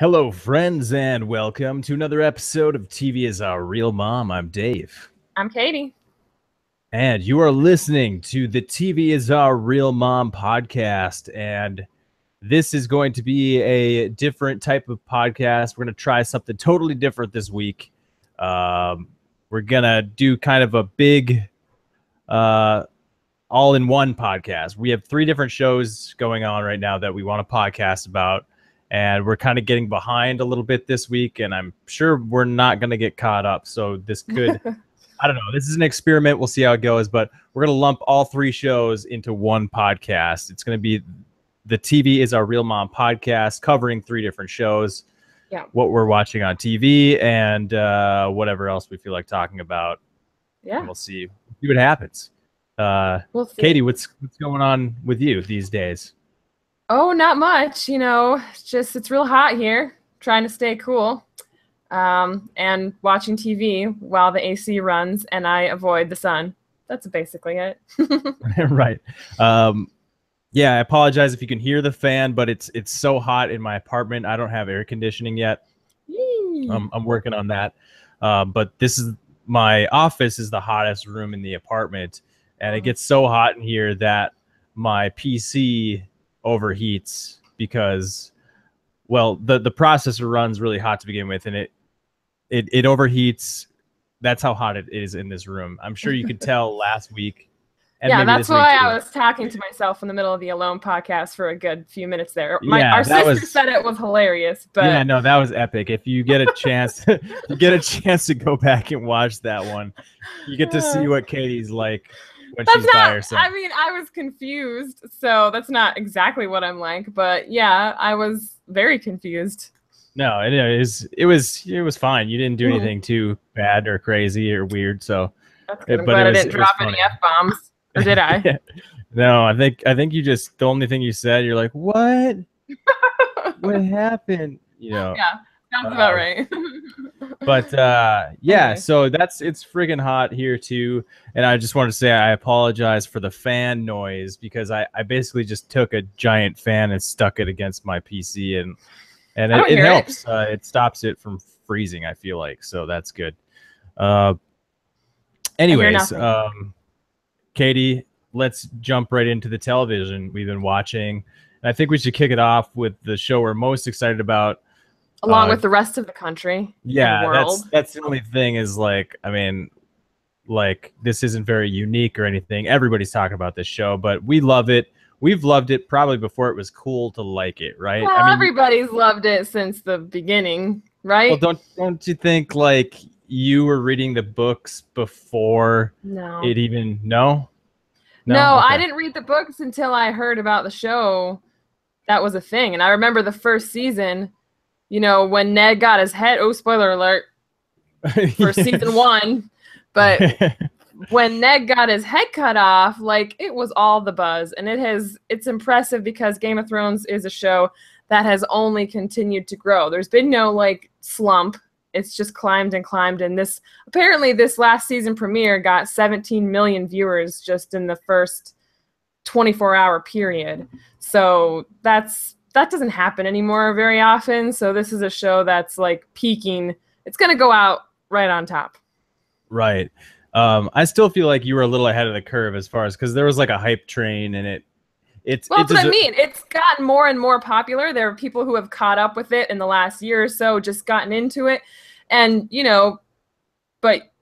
Hello, friends, and welcome to another episode of TV is Our Real Mom. I'm Dave. I'm Catie. And you are listening to the TV is Our Real Mom podcast. And this is going to be a different type of podcast. We're going to try something totally different this week. We're going to do kind of a big all-in-one podcast. We have 3 different shows going on right now that we want to podcast about. And we're kind of getting behind a little bit this week, and I'm sure we're not going to get caught up. So this could, I don't know, this is an experiment. We'll see how it goes, but we're going to lump all 3 shows into one podcast. It's going to be the TV is Our Real Mom podcast, covering 3 different shows, what we're watching on TV, and whatever else we feel like talking about. Yeah. And we'll see what happens. We'll see. Katie, what's going on with you these days? Oh, not much. You know, it's real hot here. Trying to stay cool, and watching TV while the AC runs, and I avoid the sun. That's basically it. Right. Yeah, I apologize if you can hear the fan, but it's so hot in my apartment. I don't have air conditioning yet. I'm working on that. But this is my office is the hottest room in the apartment, and it gets so hot in here that my PC overheats because, well, the processor runs really hot to begin with, and it overheats. That's how hot it is in this room. I'm sure you could tell last week. And yeah, that's why I was talking to myself in the middle of the Alone podcast for a good few minutes there. Our sister said it was hilarious, but yeah, no, that was epic. If you get a chance, to go back and watch that one, you get to see what Katie's like when she's by herself. I mean, I was confused, so that's not exactly what I'm like, but yeah, I was very confused. No, it was fine. You didn't do anything too bad or crazy or weird, so. That's good. I'm glad I didn't drop any F-bombs, or did I? Yeah. No, I think you just, the only thing you said, you're like, what? What happened? You know. Yeah, sounds about right. But yeah, anyway. So it's friggin' hot here too, and I just wanted to say I apologize for the fan noise because I basically just took a giant fan and stuck it against my PC, and it helps. It stops it from freezing, I feel like, so that's good. Anyways, Katie, let's jump right into the television we've been watching, and I think we should kick it off with the show we're most excited about. Along with the rest of the country. Yeah, world. That's the only thing is, like, I mean, like, this isn't very unique or anything. Everybody's talking about this show, but we love it. We've loved it probably before it was cool to like it, right? Well, I mean, everybody's loved it since the beginning, right? Well, don't you think, like, you were reading the books before it even... No, okay. I didn't read the books until I heard about the show. That was a thing. And I remember the first season... You know, when Ned got his head, oh, spoiler alert for season 1, but when Ned got his head cut off, like, it was all the buzz. And it's impressive because Game of Thrones is a show that has only continued to grow. There's been no, like, slump. It's just climbed and climbed. And apparently this last season premiere got 17 million viewers just in the first 24-hour period. So that doesn't happen anymore very often. So this is a show that's, like, peaking. It's going to go out right on top. Right. I still feel like you were a little ahead of the curve as far as, because there was, like, a hype train, and that's what I mean. It's gotten more and more popular. There are people who have caught up with it in the last year or so, just gotten into it. And, you know, but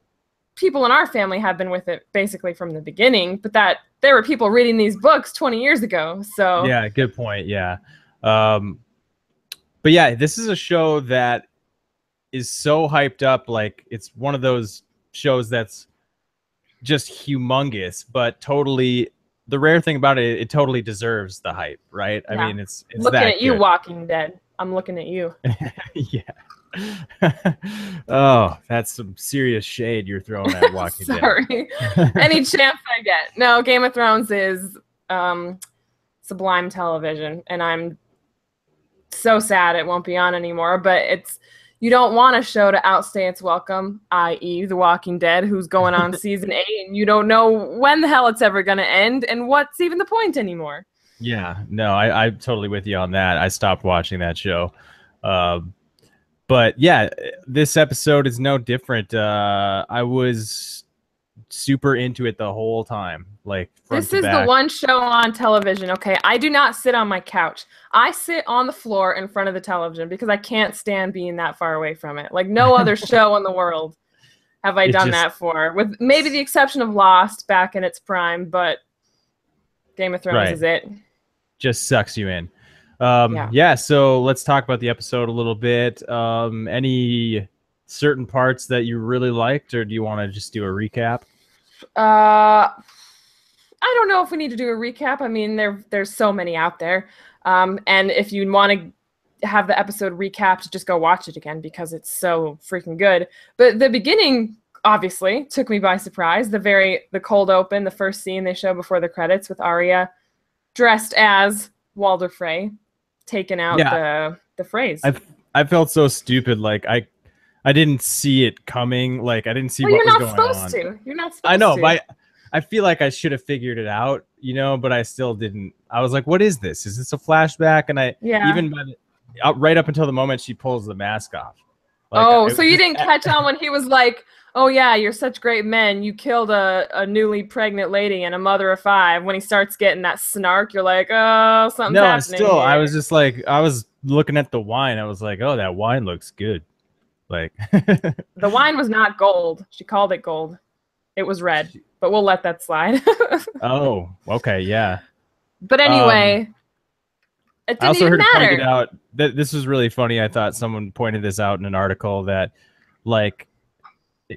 people in our family have been with it basically from the beginning, but there were people reading these books 20 years ago. So yeah, good point. Yeah. But yeah, this is a show that is so hyped up. Like, it's one of those shows that's just humongous, but totally, the rare thing about it, it totally deserves the hype, right? Yeah. I mean, it's looking at you, Walking Dead. I'm looking at you. Yeah. Oh, that's some serious shade you're throwing at Walking Dead. Sorry. Any chance I get. No, Game of Thrones is sublime television, and I'm so sad it won't be on anymore, but you don't want a show to outstay its welcome, i.e. The Walking Dead, who's going on season 8, and you don't know when the hell it's ever going to end, and what's even the point anymore. Yeah, no, I'm totally with you on that. I stopped watching that show. But yeah, this episode is no different. I was super into it the whole time, like front This to is the back. one show on television. Okay, I do not sit on my couch. I sit on the floor in front of the television because I can't stand being that far away from it. Like no other show in the world have I done that for, with maybe the exception of Lost back in its prime, but Game of Thrones is it. Just sucks you in. Yeah, so let's talk about the episode a little bit. Any certain parts that you really liked, or do you want to just do a recap? I don't know if we need to do a recap. I mean, there's so many out there. And if you want to have the episode recapped, just go watch it again because it's so freaking good. But the beginning obviously took me by surprise. The cold open, the first scene they show before the credits with Arya dressed as Walder Frey, taking out the phrase. I felt so stupid. Like I didn't see it coming. Like I didn't see what was going on. You're not supposed to. You're not supposed to. I know, but I feel like I should have figured it out, you know, but I still didn't. I was like, what is this? Is this a flashback? And even right up until the moment she pulls the mask off. Like, so you didn't catch on when he was like, oh yeah, you're such great men. You killed a newly pregnant lady and a mother of 5. When he starts getting that snark, you're like, oh, something's happening. No, I was just like, I was looking at the wine. I was like, oh, that wine looks good. Like the wine was not gold. She called it gold. It was red, but we'll let that slide. Oh, okay, yeah. But anyway, it didn't even matter. Pointed out that this was really funny. I thought someone pointed this out in an article that, like,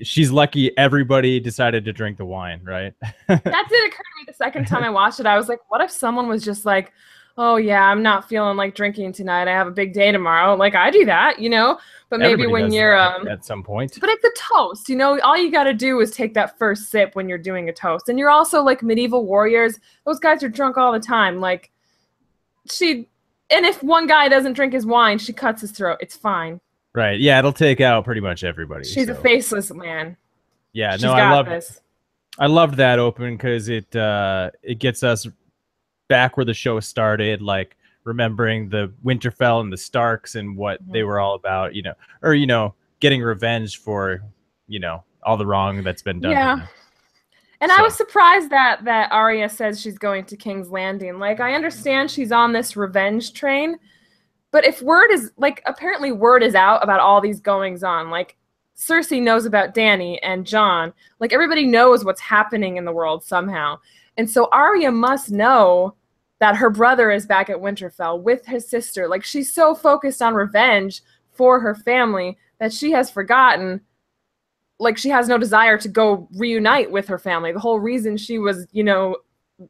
she's lucky everybody decided to drink the wine, right? That did occur to me the second time I watched it. I was like, what if someone was just like, oh yeah, I'm not feeling like drinking tonight. I have a big day tomorrow. Like I do that, you know. But maybe when you're at some point. But it's a toast, you know. All you got to do is take that first sip when you're doing a toast. And you're also like medieval warriors. Those guys are drunk all the time. Like and if one guy doesn't drink his wine, she cuts his throat. It's fine. Right. Yeah, it'll take out pretty much everybody. She's a faceless man. Yeah, no, I loved that open because it gets us back where the show started, like remembering the Winterfell and the Starks and what they were all about, you know, or, you know, getting revenge for, you know, all the wrong that's been done. Yeah. And I was surprised that Arya says she's going to King's Landing. Like, I understand she's on this revenge train, but if word is, like, apparently word is out about all these goings on. Like, Cersei knows about Dany and Jon. Like, everybody knows what's happening in the world somehow. And so Arya must know that her brother is back at Winterfell with his sister. Like, she's so focused on revenge for her family that she has forgotten, like, she has no desire to go reunite with her family. The whole reason she was, you know,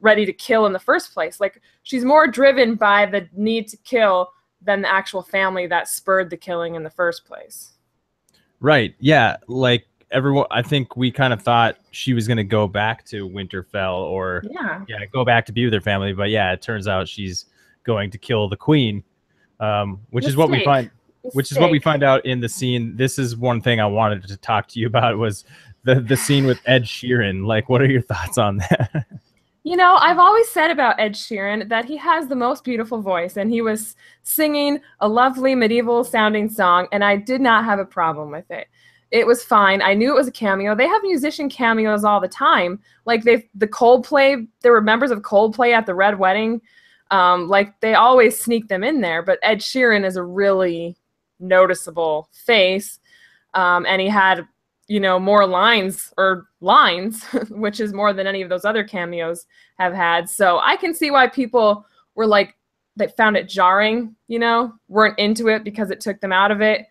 ready to kill in the first place. Like, she's more driven by the need to kill than the actual family that spurred the killing in the first place. Right. Yeah. Like, everyone, I think we kind of thought she was going to go back to Winterfell or go back to be with her family. But yeah, it turns out she's going to kill the queen, which is what we find. Which is what we find out in the scene. This is one thing I wanted to talk to you about was the scene with Ed Sheeran. Like, what are your thoughts on that? You know, I've always said about Ed Sheeran that he has the most beautiful voice, and he was singing a lovely medieval sounding song, and I did not have a problem with it. It was fine. I knew it was a cameo. They have musician cameos all the time. Like the Coldplay, there were members of Coldplay at the Red Wedding. Like they always sneak them in there, but Ed Sheeran is a really noticeable face. And he had, you know, more lines, which is more than any of those other cameos have had. So I can see why people were like, they found it jarring, you know, weren't into it because it took them out of it.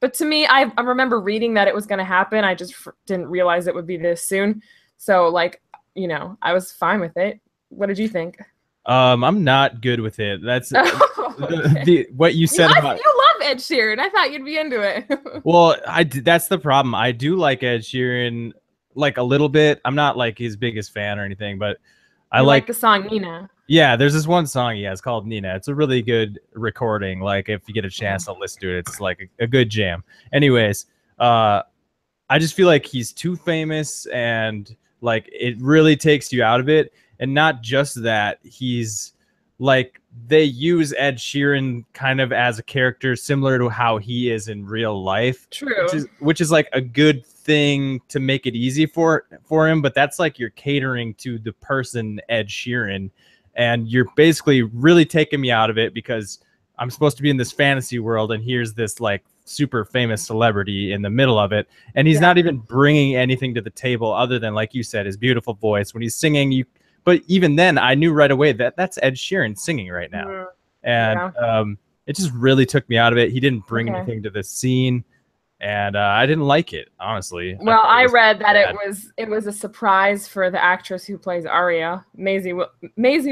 But to me, I remember reading that it was going to happen. I just didn't realize it would be this soon. So, like, you know, I was fine with it. What did you think? I'm not good with it. That's what you said about. You love Ed Sheeran. I thought you'd be into it. Well, that's the problem. I do like Ed Sheeran, like a little bit. I'm not like his biggest fan or anything, but I like the song Nina. Yeah, there's this one song he has called Nina. It's a really good recording. Like, if you get a chance to listen to it, it's like a good jam. Anyways, I just feel like he's too famous and like it really takes you out of it. And not just that, he's like they use Ed Sheeran kind of as a character similar to how he is in real life. True. Which is like a good thing to make it easy for him, but that's like you're catering to the person Ed Sheeran, and you're basically really taking me out of it because I'm supposed to be in this fantasy world, and here's this like super famous celebrity in the middle of it, and he's not even bringing anything to the table other than, like you said, his beautiful voice. When he's singing, but even then, I knew right away that that's Ed Sheeran singing right now, and it just really took me out of it. He didn't bring anything to the scene, and I didn't like it, honestly. Well, I read that it was a surprise for the actress who plays Arya, Maisie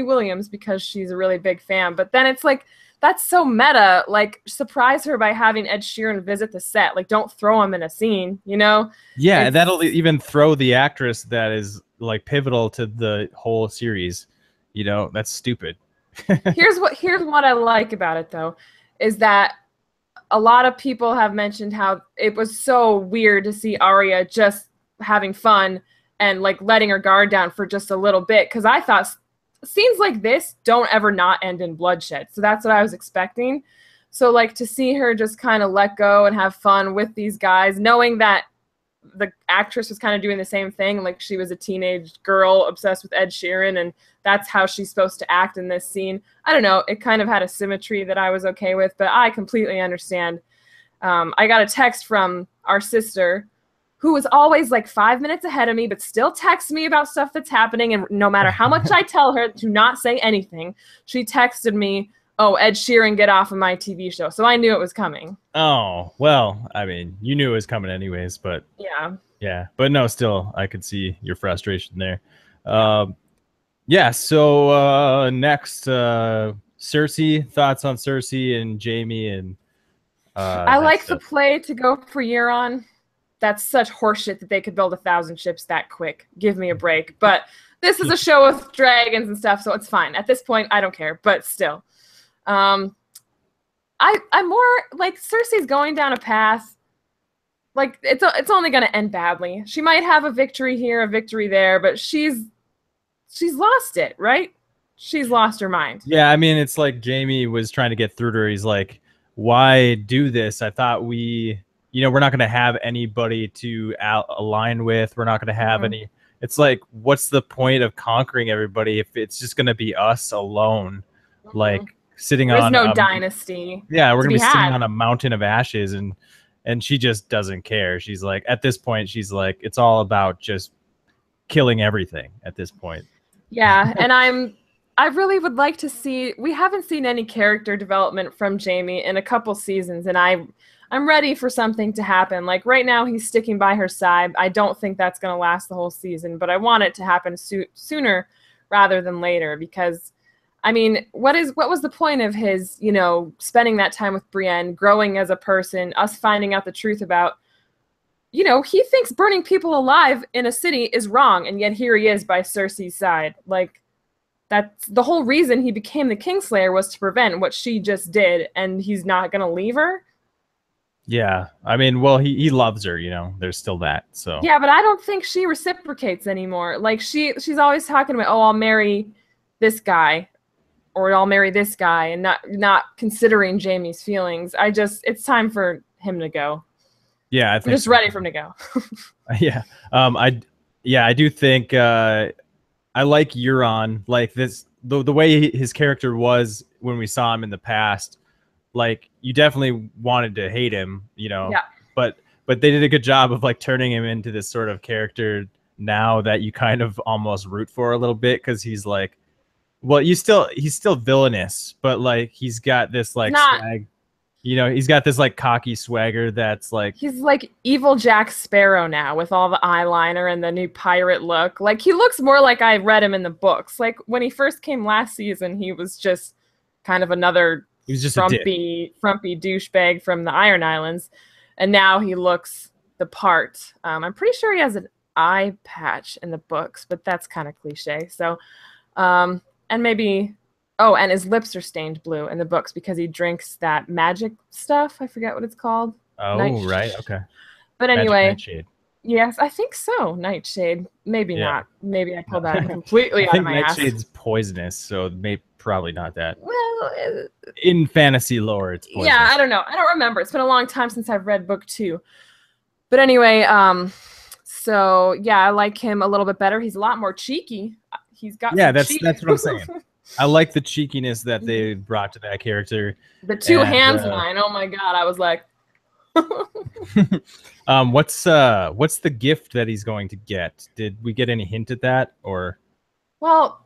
Williams, because she's a really big fan. But then it's like, that's so meta. Like, surprise her by having Ed Sheeran visit the set. Like, don't throw him in a scene, you know? Yeah, and that'll even throw the actress that is like pivotal to the whole series. You know, that's stupid. Here's what I like about it, though, is that a lot of people have mentioned how it was so weird to see Arya just having fun and like letting her guard down for just a little bit. Because I thought scenes like this don't ever not end in bloodshed. So that's what I was expecting. So like to see her just kind of let go and have fun with these guys, knowing that the actress was kind of doing the same thing. Like she was a teenage girl obsessed with Ed Sheeran, and that's how she's supposed to act in this scene. I don't know. It kind of had a symmetry that I was okay with, but I completely understand. I got a text from our sister, who was always like 5 minutes ahead of me, but still texts me about stuff that's happening. And no matter how much I tell her to not say anything, she texted me, "Oh, Ed Sheeran, get off of my TV show." So I knew it was coming. Oh, well, I mean, you knew it was coming anyways, but yeah, but no, still, I could see your frustration there. Yeah, so next, Cersei, thoughts on Cersei and Jaime and I like the play to go for Euron. That's such horseshit that they could build 1,000 ships that quick. Give me a break. But this is a show with dragons and stuff, so it's fine. At this point, I don't care, but still. I'm more like Cersei's going down a path. Like it's only going to end badly. She might have a victory here, a victory there, but she's lost it, right? She's lost her mind. Yeah, I mean, it's like Jaime was trying to get through to her. He's like, "Why do this? I thought we're not going to have anybody to align with. We're not going to have any." It's like, what's the point of conquering everybody if it's just going to be us alone? Like sitting on no dynasty. Yeah, we're going to be sitting on a mountain of ashes, and she just doesn't care. She's like, at this point, she's like, it's all about just killing everything at this point. Yeah, and I really would like to see. We haven't seen any character development from Jaime in a couple seasons, and I'm ready for something to happen. Like right now, he's sticking by her side. I don't think that's going to last the whole season, but I want it to happen sooner rather than later. Because, I mean, what was the point of his, spending that time with Brienne, growing as a person, us finding out the truth about, he thinks burning people alive in a city is wrong, and yet here he is by Cersei's side. Like, that's the whole reason he became the Kingslayer, was to prevent what she just did, and he's not going to leave her? Yeah, I mean, well, he loves her, there's still that, so. Yeah, but I don't think she reciprocates anymore. Like, she's always talking about, oh, I'll marry this guy, or I'll marry this guy, and not considering Jaime's feelings. It's time for him to go. Yeah, I think I'm just ready for him to go. Yeah. I do think I like Euron. Like this, the way his character was when we saw him in the past, like you definitely wanted to hate him, Yeah. But they did a good job of like turning him into this sort of character now that you kind of almost root for a little bit, because he's like, well, he's still villainous, but like he's got this like swag. He's got this like cocky swagger that's like, he's like evil Jack Sparrow now with all the eyeliner and the new pirate look. Like he looks more like I read him in the books. Like when he first came last season, he was just kind of another frumpy douchebag from the Iron Islands, and now he looks the part. I'm pretty sure he has an eye patch in the books, but that's kind of cliche. So, and maybe. Oh, and his lips are stained blue in the books because he drinks that magic stuff. I forget what it's called. Oh, right. Okay. But anyway, Nightshade. Yes, I think so. Nightshade. Maybe not. Maybe I pulled that completely out of my ass. Nightshade's poisonous, so probably not that. Well, in fantasy lore, it's poisonous. Yeah, I don't know. I don't remember. It's been a long time since I've read book 2. But anyway, so yeah, I like him a little bit better. He's a lot more cheeky. He's got that's what I'm saying. I like the cheekiness that they brought to that character. The 2 hands line. Oh my god, I was like. What's the gift that he's going to get? Did we get any hint at that, or? Well,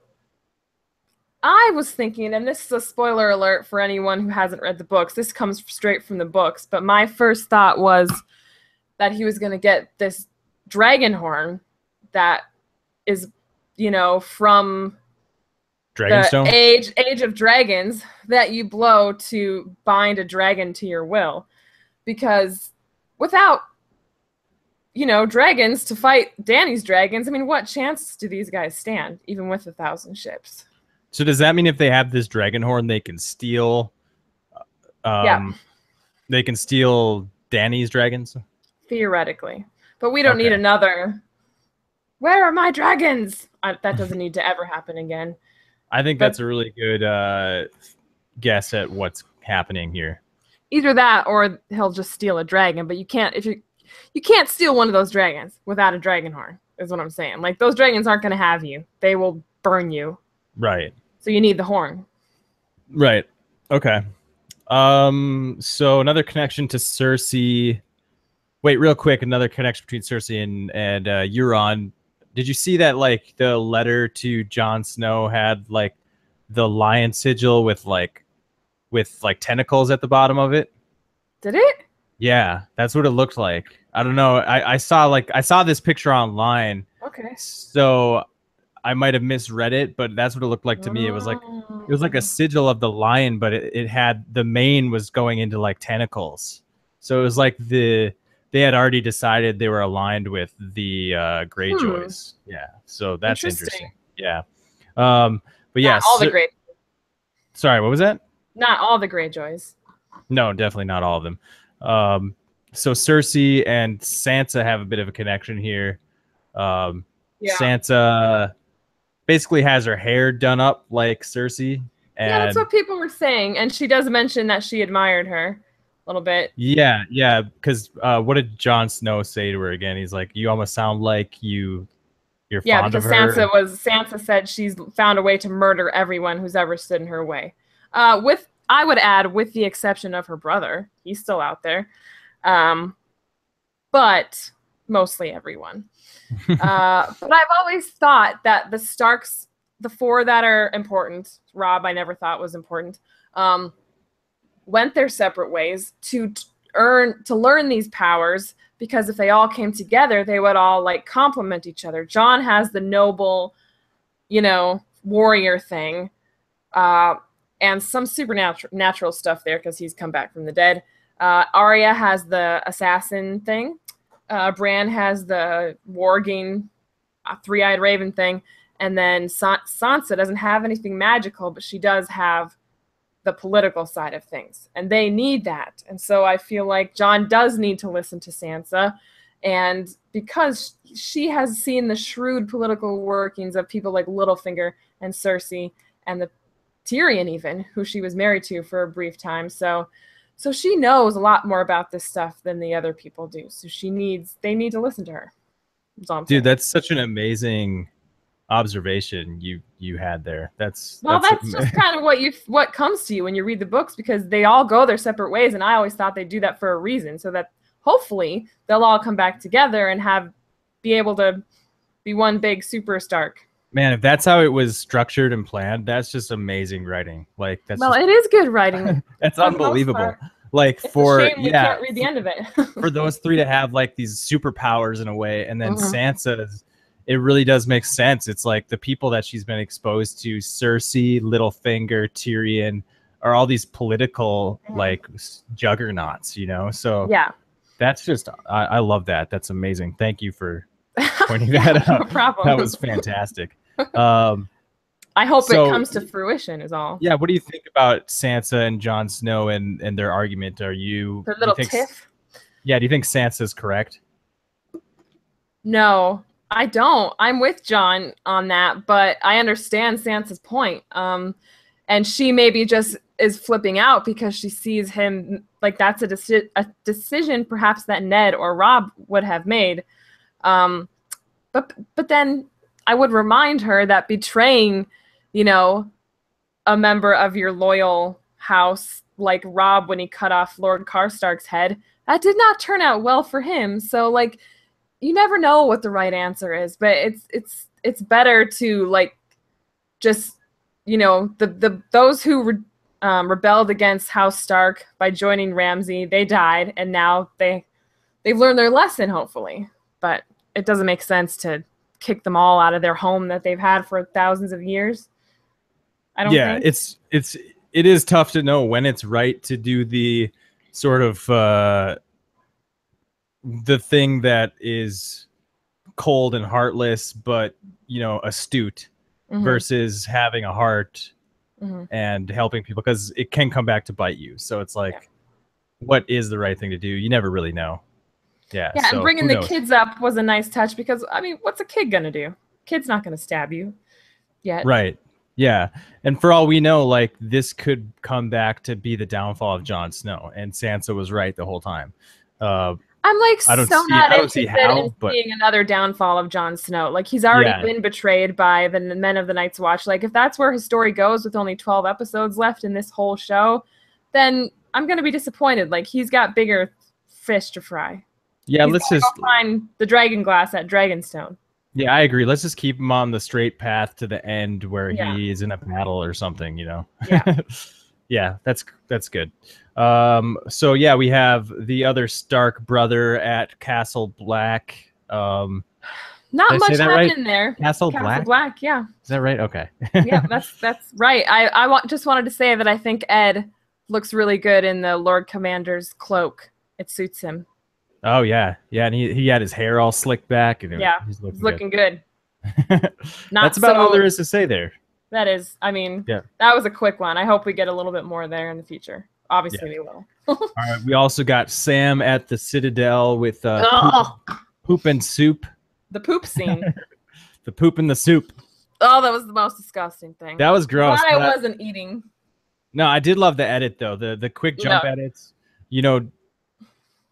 I was thinking, and this is a spoiler alert for anyone who hasn't read the books. This comes straight from the books, but my first thought was that he was going to get this dragon horn that is, from Dragonstone? The age of dragons that you blow to bind a dragon to your will. Because without, dragons to fight Dany's dragons, I mean, what chance do these guys stand, even with 1,000 ships? So does that mean if they have this dragon horn, they can steal? They can steal Dany's dragons? Theoretically. But we don't need another, where are my dragons? That doesn't need to ever happen again. I think that's a really good guess at what's happening here. Either that, or he'll just steal a dragon. But you can't steal one of those dragons without a dragon horn. Is what I'm saying. Like, those dragons aren't going to have you. They will burn you. Right. So you need the horn. Right. Okay. So another connection to Cersei. Wait, real quick. Another connection between Cersei and Euron. Did you see that, like, the letter to Jon Snow had, like, the lion sigil with tentacles at the bottom of it? Did it? Yeah, that's what it looked like. I don't know. I saw this picture online. Okay. So I might have misread it, but that's what it looked like to me. It was like a sigil of the lion, but it had the mane was going into like tentacles. So it was like they had already decided they were aligned with the Greyjoys. Yeah. So that's interesting. Yeah. But yeah, not all the Grey. Sorry, what was that? Not all the Greyjoys. No, definitely not all of them. So Cersei and Sansa have a bit of a connection here. Sansa basically has her hair done up like Cersei. And yeah, that's what people were saying. And she does mention that she admired her a little bit. Yeah, because what did Jon Snow say to her again? He's like, you almost sound like you're fond of her. Yeah, because Sansa said she's found a way to murder everyone who's ever stood in her way. I would add, with the exception of her brother. He's still out there. But mostly everyone. But I've always thought that the Starks, the 4 that are important, Robb I never thought was important, went their separate ways to learn these powers, because if they all came together, they would all like complement each other. Jon has the noble, warrior thing, and some supernatural stuff there because he's come back from the dead. Arya has the assassin thing. Bran has the warging, 3-eyed raven thing. And then Sansa doesn't have anything magical, but she does have the political side of things. And they need that. And so I feel like Jon does need to listen to Sansa. And because she has seen the shrewd political workings of people like Littlefinger and Cersei and the Tyrion even, who she was married to for a brief time. So she knows a lot more about this stuff than the other people do. So they need to listen to her. Dude, that's such an amazing observation you had there. That's just kind of what comes to you when you read the books, because they all go their separate ways, and I always thought they do that for a reason, so that hopefully they'll all come back together and be able to be one big super Stark. Man, if that's how it was structured and planned, that's just amazing writing. Like it is good writing. That's unbelievable. Like it's a shame we can't read the end of it. For those 3 to have like these superpowers in a way, and then Sansa's, it really does make sense. It's like the people that she's been exposed to, Cersei, Littlefinger, Tyrion, are all these political like juggernauts, So yeah, that's just I love that. That's amazing. Thank you for pointing that out. No problem. That was fantastic. I hope it comes to fruition is all. Yeah, what do you think about Sansa and Jon Snow and their argument? Their little tiff? Yeah, do you think Sansa's correct? No, I don't. I'm with Jon on that, but I understand Sansa's point. And And she maybe just is flipping out because she sees him like that's a decision perhaps that Ned or Rob would have made. But then I would remind her that betraying, you know, a member of your loyal house like Rob when he cut off Lord Karstark's head, that did not turn out well for him. So like you never know what the right answer is, but it's better to like just, you know, those who rebelled against House Stark by joining Ramsay, they died, and now they've learned their lesson, hopefully. But it doesn't make sense to kick them all out of their home that they've had for thousands of years. I don't think. It is tough to know when it's right to do the sort of the thing that is cold and heartless, but you know, astute, versus having a heart and helping people, because it can come back to bite you. So it's like, what is the right thing to do? You never really know. Yeah, so and bringing the kids up was a nice touch, because I mean, what's a kid gonna do? Kid's not gonna stab you yet. Right. Yeah. And for all we know, like, this could come back to be the downfall of Jon Snow, and Sansa was right the whole time. I'm like not interested in seeing another downfall of Jon Snow. Like, he's already been betrayed by the men of the Night's Watch. Like, if that's where his story goes with only 12 episodes left in this whole show, then I'm gonna be disappointed. Like, he's got bigger fish to fry. Yeah, let's just find the dragon glass at Dragonstone. Yeah, I agree. Let's just keep him on the straight path to the end where he is in a battle or something, you know? Yeah. Yeah, that's good. So yeah, we have the other Stark brother at Castle Black. Not much happening there. Castle Black? Black, yeah. Is that right? Okay. Yeah, that's right. I just wanted to say that I think Ed looks really good in the Lord Commander's cloak. It suits him. Oh yeah, yeah, and he had his hair all slicked back, and he's looking good. That's about all there is to say there. That is, I mean, that was a quick one. I hope we get a little bit more there in the future. Obviously, we will. All right, we also got Sam at the Citadel with poop and soup. The poop scene. The poop and the soup. Oh, that was the most disgusting thing. That was gross. I wasn't eating. No, I did love the edit though. The quick jump edits. You know.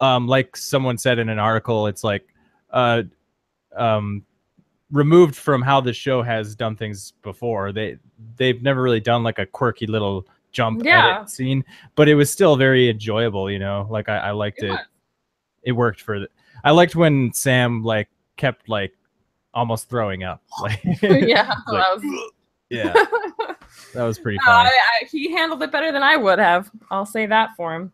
Like someone said in an article, it's like removed from how the show has done things before. They've never really done like a quirky little jump edit scene, but it was still very enjoyable, you know. Like I liked it. It worked for I liked when Sam like kept like almost throwing up. Like yeah, like, yeah. That was pretty funny. He handled it better than I would have. I'll say that for him.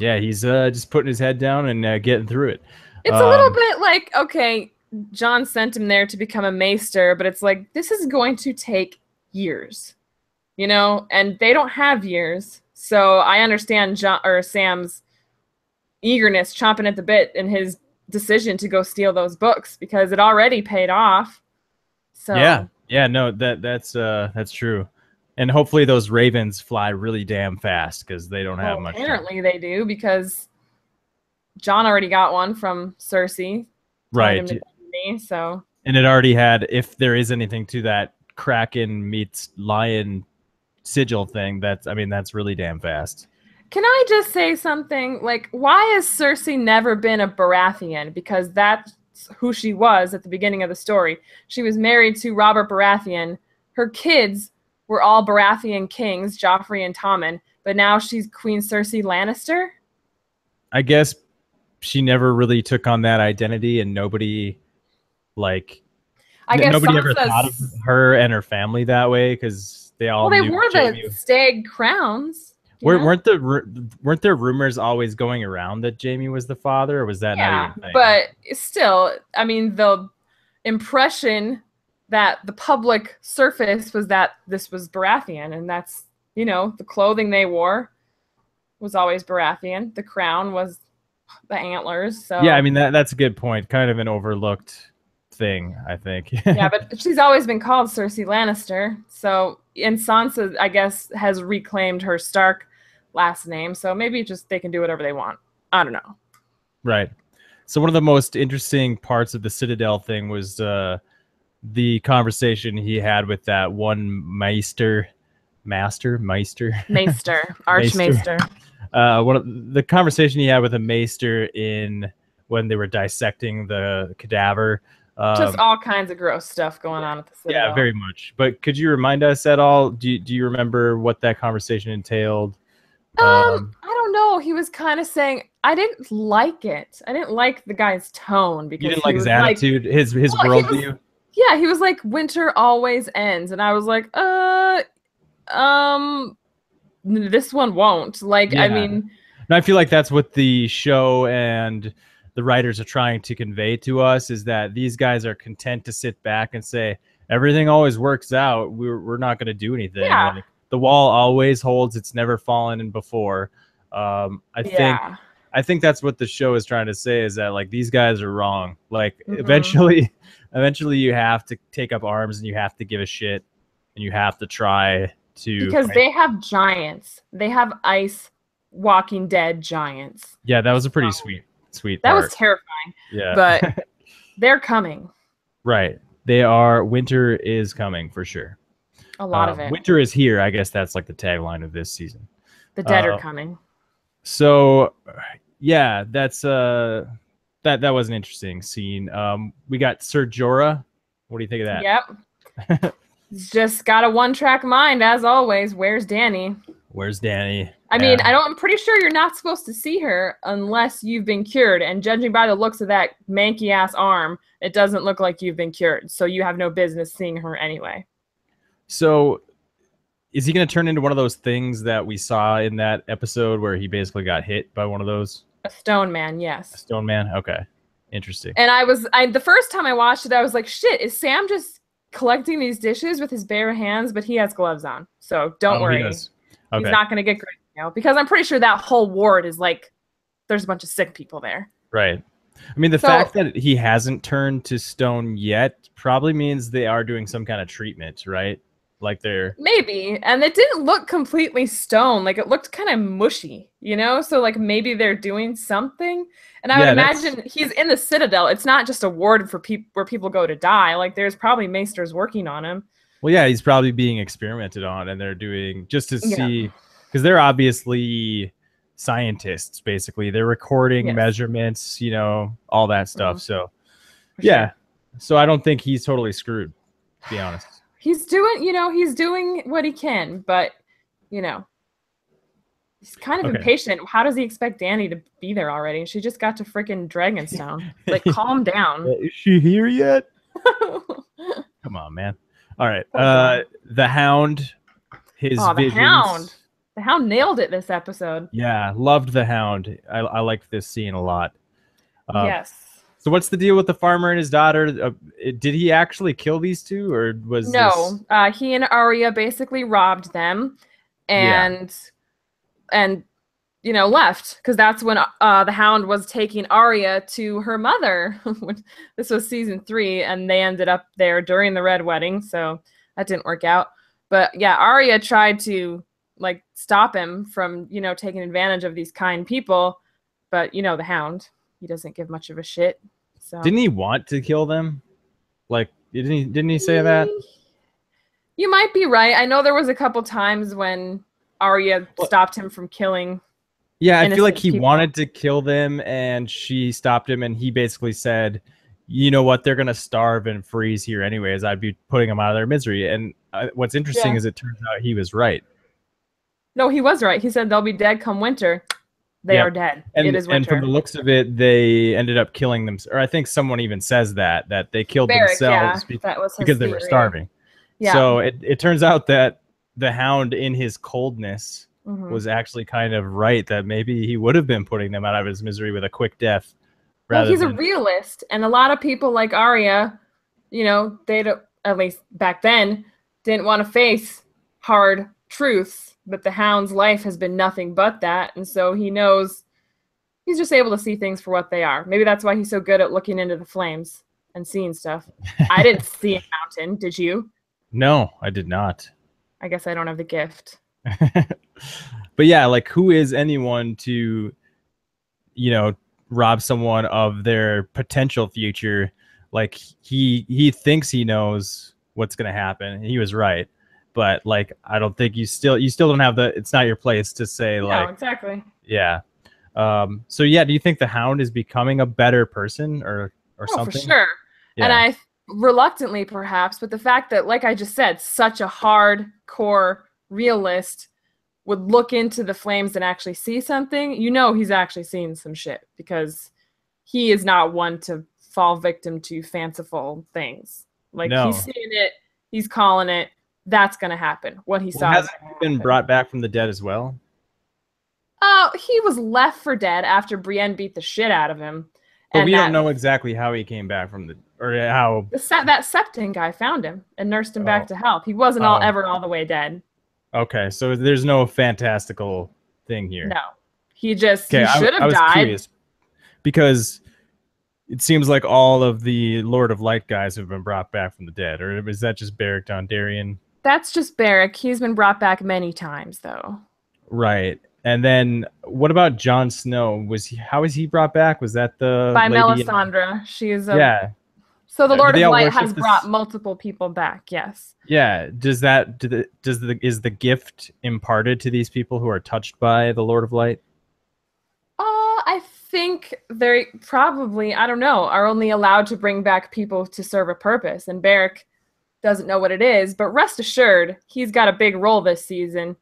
Yeah, he's just putting his head down and getting through it. It's a little bit like, okay, John sent him there to become a maester, but it's like, this is going to take years, you know, and they don't have years. So I understand Sam's eagerness, chomping at the bit in his decision to go steal those books, because it already paid off. So yeah, no, that's true. And hopefully those ravens fly really damn fast, because they don't have much time. Apparently they do, because John already got one from Cersei. Right. So. And it already had, if there is anything to that Kraken meets lion sigil thing, that's really damn fast. Can I just say something? Like, why has Cersei never been a Baratheon? Because that's who she was at the beginning of the story. She was married to Robert Baratheon. Her kids were all Baratheon kings, Joffrey and Tommen, but now she's Queen Cersei Lannister? I guess she never really took on that identity, and nobody, like, nobody ever thought of her and her family that way, because they all they wore the stag crowns. Weren't there rumors always going around that Jaime was the father, or was that not even a thing? But still, I mean, the impression that the public surface was that this was Baratheon, and that's, you know, the clothing they wore was always Baratheon. The crown was the antlers. So yeah, I mean, that's a good point. Kind of an overlooked thing, I think. Yeah, but she's always been called Cersei Lannister. So, and Sansa, I guess, has reclaimed her Stark last name. So maybe just they can do whatever they want. I don't know. Right. So one of the most interesting parts of the Citadel thing was the conversation he had with that one Maester Meister. Archmaester. One of the conversation he had with a maester in when they were dissecting the cadaver. Just all kinds of gross stuff going on at the Citadel. Yeah, very much. But could you remind us at all? Do you remember what that conversation entailed? I don't know. He was kind of saying I didn't like it. I didn't like the guy's tone because you didn't like his attitude, his worldview. Yeah, he was like, winter always ends, and I was like, this one won't. Like, yeah. I mean, and I feel like that's what the show and the writers are trying to convey to us, is that these guys are content to sit back and say everything always works out. We're not going to do anything. Yeah. Like, the wall always holds. It's never fallen in before. I think that's what the show is trying to say, is that like these guys are wrong. Like eventually you have to take up arms and you have to give a shit and you have to try to, because they have giants. They have ice Walking Dead giants. Yeah, that was a pretty sweet that part. Was terrifying. Yeah. But they're coming. Right. They are. Winter is coming for sure. A lot of it. Winter is here. I guess that's like the tagline of this season. The dead are coming. So, yeah, that's that was an interesting scene. We got Ser Jorah. What do you think of that? Yep. He's just got a one-track mind as always. Where's Dany? Where's Dany? I mean, I'm pretty sure you're not supposed to see her unless you've been cured. And judging by the looks of that manky ass arm, it doesn't look like you've been cured. So you have no business seeing her anyway. So is he going to turn into one of those things that we saw in that episode where he basically got hit by one of those? A stone man, yes. A stone man? Okay. Interesting. And the first time I watched it, I was like, shit, is Sam just collecting these dishes with his bare hands? But he has gloves on. So don't worry. Okay. He's not going to get great now, because I'm pretty sure that whole ward is like, there's a bunch of sick people there. Right. I mean, the fact that he hasn't turned to stone yet probably means they are doing some kind of treatment, right? Like they're maybe, and it didn't look completely stone. Like it looked kind of mushy, you know. So like maybe they're doing something. And I would imagine he's in the Citadel. It's not just a ward for people where people go to die. Like there's probably maesters working on him. Well, yeah, he's probably being experimented on, and they're doing just to see, because they're obviously scientists. Basically, they're recording measurements, you know, all that stuff. So so I don't think he's totally screwed, to be honest. He's doing what he can, but, you know, he's kind of impatient. How does he expect Dany to be there already? She just got to freaking Dragonstone. Like, calm down. Is she here yet? Come on, man. All right. The Hound. The Hound. The Hound nailed it this episode. Yeah, loved the Hound. I liked this scene a lot. Yes. So what's the deal with the farmer and his daughter? Did he actually kill these two, or was no? He and Arya basically robbed them, and you know, left, because that's when the Hound was taking Arya to her mother. This was season 3, and they ended up there during the Red Wedding, so that didn't work out. But yeah, Arya tried to like stop him from, you know, taking advantage of these kind people, but you know, the Hound, he doesn't give much of a shit. So didn't he want to kill them? Like, didn't he say that? You might be right. I know there was a couple times when Arya stopped him from killing. Yeah, I feel like he wanted to kill them, and she stopped him, and he basically said, you know what, they're going to starve and freeze here anyways. I'd be putting them out of their misery. And what's interesting is it turns out he was right. No, he was right. He said they'll be dead come winter. They are dead. It is winter. And from the looks of it, they ended up killing them. Or I think someone even says that they killed themselves because they were starving. Yeah. So it turns out that the Hound, in his coldness, was actually kind of right, that maybe he would have been putting them out of his misery with a quick death. Well, he's a realist, and a lot of people like Arya, you know, they don't, at least back then, didn't want to face hard truths, but the Hound's life has been nothing but that, and so he knows he's just able to see things for what they are. Maybe that's why he's so good at looking into the flames and seeing stuff. I didn't see a mountain, did you? No, I did not. I guess I don't have the gift. But yeah, like, who is anyone to, you know, rob someone of their potential future? Like, he thinks he knows what's going to happen. He was right. but like I don't think you still don't have the. It's not your place to say like. No, exactly. Yeah. So yeah, do you think the Hound is becoming a better person or something? For sure. Yeah. And I reluctantly perhaps, but the fact that, like I just said, such a hardcore realist would look into the flames and actually see something, he's actually seen some shit, because he is not one to fall victim to fanciful things. Like he's seeing it, he's calling it. That's going to happen. What he saw. Hasn't he been brought back from the dead as well? He was left for dead after Brienne beat the shit out of him. But we don't know exactly how he came back from how that Septon guy found him and nursed him back to health. He wasn't ever all the way dead. Okay, so there's no fantastical thing here. No, he should have died. Curious because it seems like all of the Lord of Light guys have been brought back from the dead, or is that just Beric Dondarrion? That's just Beric. He's been brought back many times, though. Right. And then what about Jon Snow? How was he brought back? Was that by Melisandre? She is So the Lord of Light has brought multiple people back. Yes. Yeah. Is the gift imparted to these people who are touched by the Lord of Light? I think they probably, I don't know, are only allowed to bring back people to serve a purpose, and Beric doesn't know what it is. But rest assured, he's got a big role this season.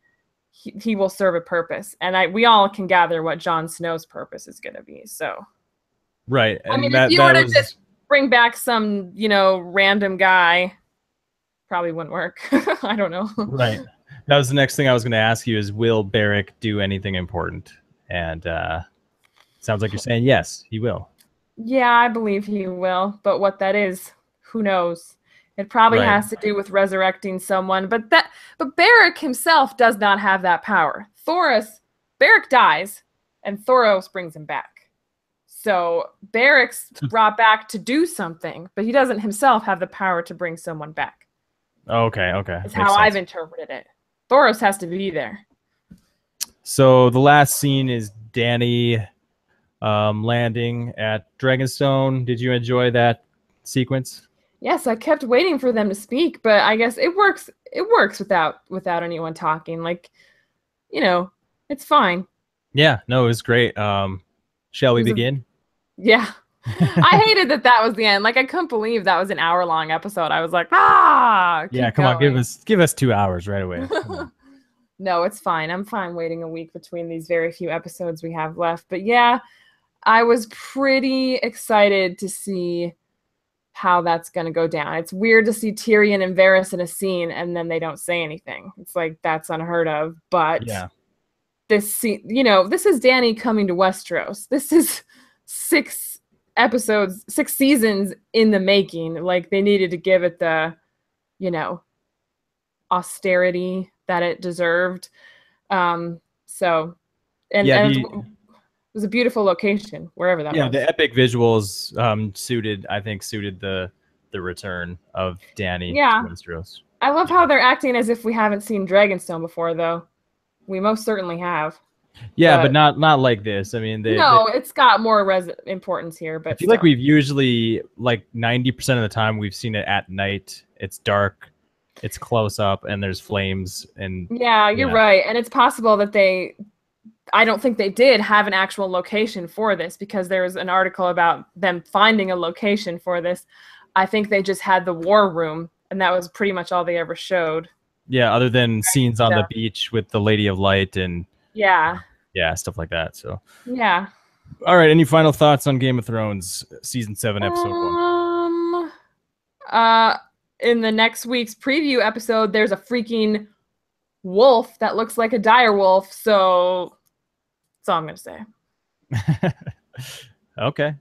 He will serve a purpose, and we all can gather what Jon Snow's purpose is going to be. So, right. And I mean, if you were to just bring back some, random guy, probably wouldn't work. I don't know. Right. That was the next thing I was going to ask you: is will Beric do anything important? And sounds like you're saying yes, he will. Yeah, I believe he will, but what that is, who knows? It probably has to do with resurrecting someone, but Beric himself does not have that power. Beric dies, and Thoros brings him back. So Beric's brought back to do something, but he doesn't himself have the power to bring someone back. Okay. That's how I've interpreted it. Thoros has to be there. So the last scene is Dany landing at Dragonstone. Did you enjoy that sequence? Yes, I kept waiting for them to speak, but I guess it works. It works without anyone talking. Like, it's fine. Yeah, no, it was great. Shall we begin? Yeah. I hated that was the end. Like, I couldn't believe that was an hour-long episode. I was like, yeah, come on, give us 2 hours right away. No, it's fine. I'm fine waiting a week between these very few episodes we have left. But yeah, I was pretty excited to see how that's going to go down. It's weird to see Tyrion and Varys in a scene and then they don't say anything. It's like, that's unheard of. But yeah, this scene, this is Dany coming to Westeros. This is 6 seasons in the making. Like, they needed to give it the, austerity that it deserved. It was a beautiful location wherever that was. Yeah, the epic visuals suited the return of Dany to Westeros. I love how they're acting as if we haven't seen Dragonstone before, though. We most certainly have. Yeah, but not like this. I mean, it's got more importance here. But I feel like we've usually, like 90% of the time, we've seen it at night. It's dark, it's close up, and there's flames. And yeah, you're right. And it's possible that I don't think they did have an actual location for this, because there was an article about them finding a location for this. I think they just had the war room, and that was pretty much all they ever showed. Yeah, other than scenes on the beach with the Lady of Light and stuff like that. So yeah. All right. Any final thoughts on Game of Thrones season 7, episode 1? In the next week's preview episode, there's a freaking wolf that looks like a dire wolf. So that's all I'm gonna say. Okay,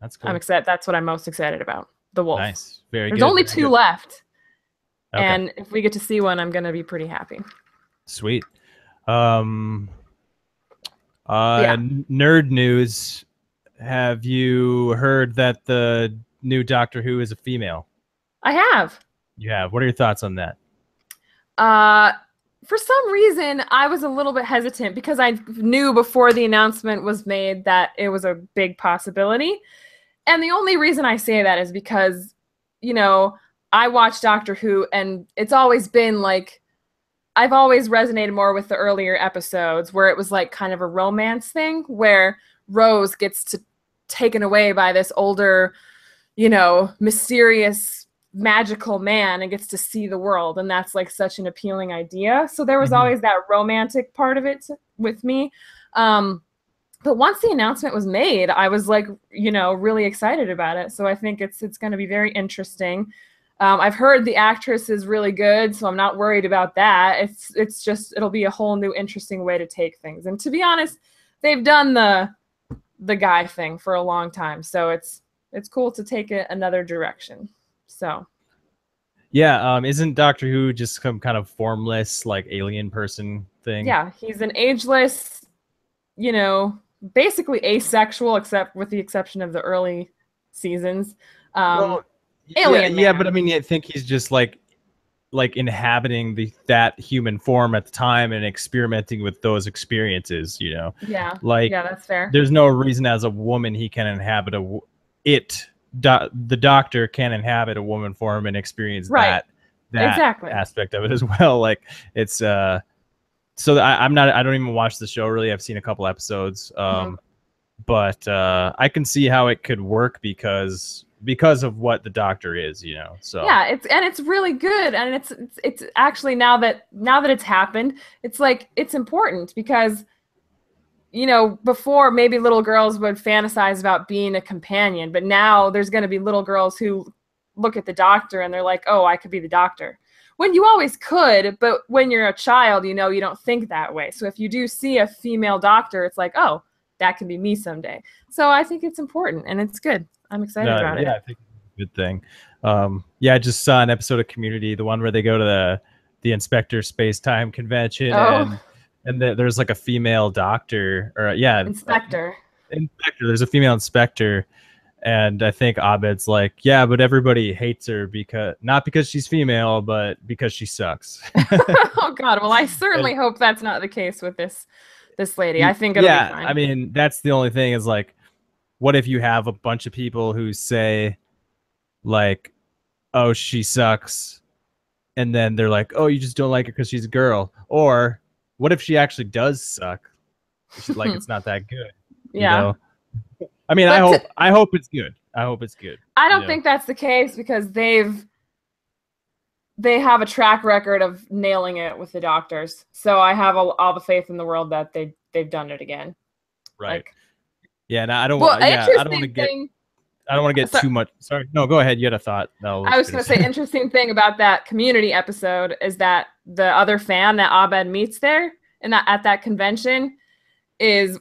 that's cool. I'm excited. That's what I'm most excited about. The wolf. Nice. Very good. There's only 2 left. Okay. And if we get to see one, I'm gonna be pretty happy. Sweet. Nerd news. Have you heard that the new Doctor Who is a female? I have. You have. What are your thoughts on that? For some reason, I was a little bit hesitant because I knew before the announcement was made that it was a big possibility. And the only reason I say that is because, I watch Doctor Who, and it's always been like I've always resonated more with the earlier episodes where it was like kind of a romance thing where Rose gets taken away by this older, mysterious, magical man and gets to see the world. And that's like such an appealing idea. So there was always that romantic part of it with me. But once the announcement was made, I was like, really excited about it. So I think it's going to be very interesting. I've heard the actress is really good, so I'm not worried about that. It's just, it'll be a whole new interesting way to take things. And to be honest, they've done the guy thing for a long time. So it's cool to take it another direction. So. Yeah. Isn't Doctor Who just some kind of formless, like alien person thing? Yeah. He's an ageless, basically asexual, except with the exception of the early seasons. Alien man. Yeah, but I mean, I think he's just like inhabiting that human form at the time and experimenting with those experiences, Yeah. Yeah, that's fair. There's no reason as a woman he can inhabit the Doctor can inhabit a woman form and experience that exactly aspect of it as well. Like it's so I don't even watch the show really. I've seen a couple episodes, but I can see how it could work because of what the Doctor is, So yeah, it's really good, and it's actually now that it's happened, it's like it's important because before maybe little girls would fantasize about being a companion, but now there's going to be little girls who look at the Doctor and they're like, oh, I could be the Doctor. When you always could, but when you're a child, you don't think that way. So if you do see a female Doctor, it's like, oh, that can be me someday. So I think it's important and it's good. I'm excited about it. Yeah, I think it's a good thing. I just saw an episode of Community, the one where they go to the Inspector Space-Time Convention, and there's like a female doctor, or Inspector. There's a female inspector. And I think Abed's like, yeah, but everybody hates her not because she's female, but because she sucks. Oh God. Well, I certainly hope that's not the case with this lady. I think it'll be fine. I mean, that's the only thing is like, what if you have a bunch of people who say like, oh, she sucks. And then they're like, oh, you just don't like her because she's a girl. Or what if she actually does suck? She's like, it's not that good. Yeah. I mean, I hope it's good. I hope it's good. I don't think that's the case because they have a track record of nailing it with the Doctors. So I have all the faith in the world that they've done it again. Right. I don't want to get too much. Sorry. No, go ahead. You had a thought. No, I was going to say interesting thing about that Community episode is that the other fan that Abed meets there and at that convention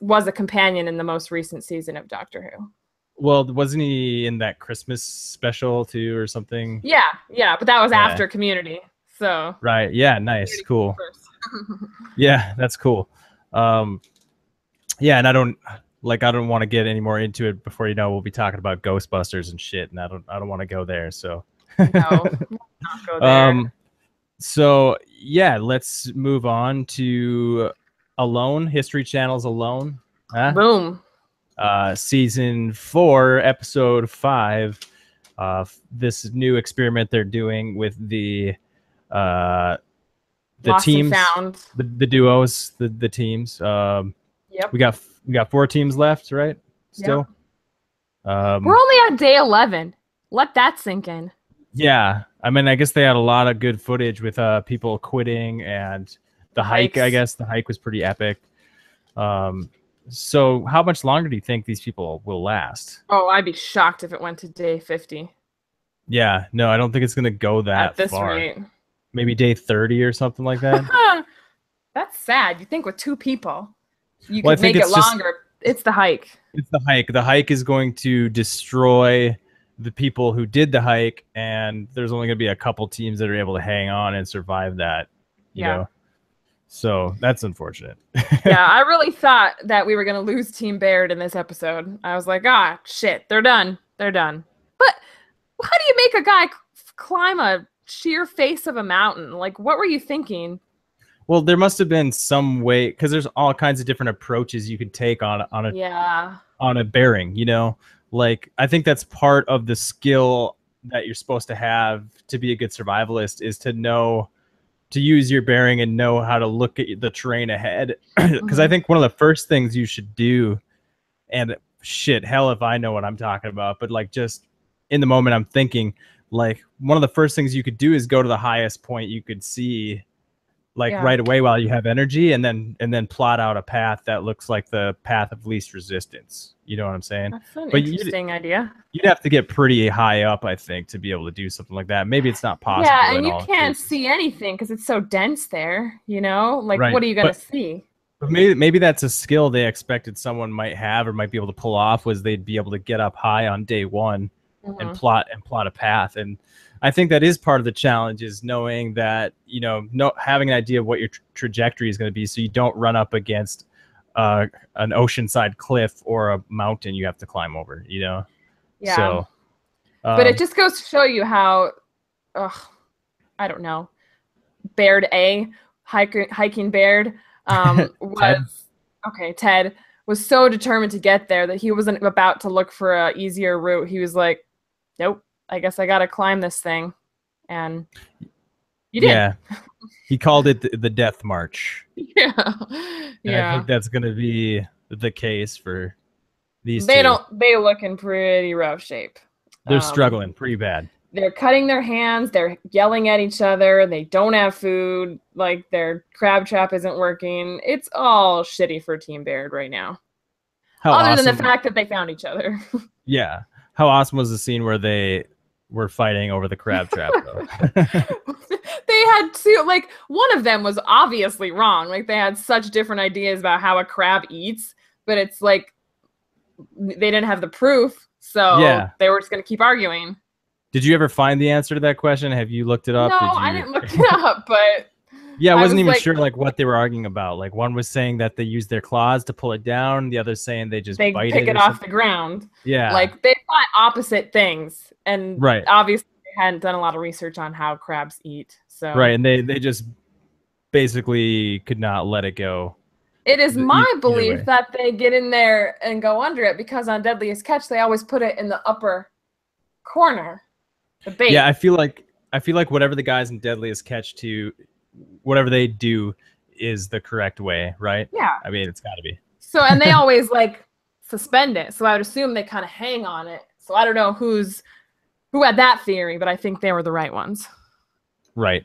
was a companion in the most recent season of Doctor Who. Well, wasn't he in that Christmas special too or something? Yeah, but that was after Community. So right, yeah, nice, cool. Yeah, that's cool. And I don't want to get any more into it before we'll be talking about Ghostbusters and shit, and I don't want to go there. So no, not go there. So yeah, let's move on to Alone, History Channel's Alone. Boom. Season 4, episode 5. This new experiment they're doing with the teams, the duos, the teams. Yep. We got 4 teams left, right? Still. Yep. We're only on day 11. Let that sink in. Yeah, I mean, I guess they had a lot of good footage with people quitting and the hike. I guess the hike was pretty epic. So how much longer do you think these people will last? Oh, I'd be shocked if it went to day 50. Yeah, no, I don't think it's going to go that at this far. rate. Maybe day 30 or something like that. That's sad. You think with 2 people, you could make it longer. It's the hike. It's the hike. The hike is going to destroy the people who did the hike, and there's only going to be a couple teams that are able to hang on and survive that. You know? So that's unfortunate. Yeah, I really thought that we were going to lose Team Baird in this episode. I was like, shit, they're done. They're done. But how do you make a guy climb a sheer face of a mountain? Like, what were you thinking? Well, there must have been some way, because there's all kinds of different approaches you could take on a bearing, Like, I think that's part of the skill that you're supposed to have to be a good survivalist, is to know to use your bearing and know how to look at the terrain ahead. Because I think one of the first things you should do, and shit, hell if I know what I'm talking about, but like just in the moment I'm thinking, like one of the first things you could do is go to the highest point you could see, like right away while you have energy, and then plot out a path that looks like the path of least resistance. You know what I'm saying? That's an interesting idea. You'd have to get pretty high up, I think, to be able to do something like that. Maybe it's not possible. Yeah, and you can't see anything because it's so dense there, you know? Like, what are you going to see? But maybe that's a skill they expected someone might have or might be able to pull off, was they'd be able to get up high on day one and plot a path. And I think that is part of the challenge, is knowing that, you know, having an idea of what your trajectory is going to be, so you don't run up against an oceanside cliff or a mountain you have to climb over, you know? Yeah. So, but it just goes to show you how, I don't know, Baird hiking Baird Ted was so determined to get there that he wasn't about to look for a easier route. He was like, nope, I guess I got to climb this thing. And you did. Yeah. He called it the Death March. Yeah. And I think that's going to be the case for these two. They look in pretty rough shape. They're struggling pretty bad. They're cutting their hands. They're yelling at each other. They don't have food. Like, their crab trap isn't working. It's all shitty for Team Baird right now. Other than the fact that they found each other. Yeah. How awesome was the scene where they were fighting over the crab trap, though? They had two, like, one of them was obviously wrong. Like, they had such different ideas about how a crab eats, but it's like they didn't have the proof, so they were just going to keep arguing. Did you ever find the answer to that question? Have you looked it up? No, I didn't look it up, but yeah, I wasn't even sure like what they were arguing about. Like, one was saying that they use their claws to pull it down, the other saying they just bite pick it off the ground. Yeah, like they thought opposite things, and obviously they hadn't done a lot of research on how crabs eat. So and they just basically could not let it go. It is my belief that they get in there and go under it, because on Deadliest Catch they always put it in the upper corner. The bait. Yeah, I feel like whatever the guys in Deadliest Catch do, whatever they do is the correct way, right? Yeah. I mean, it's got to be. So, and they always like suspend it. So I would assume they kind of hang on it. So I don't know who had that theory, but I think they were the right ones. Right.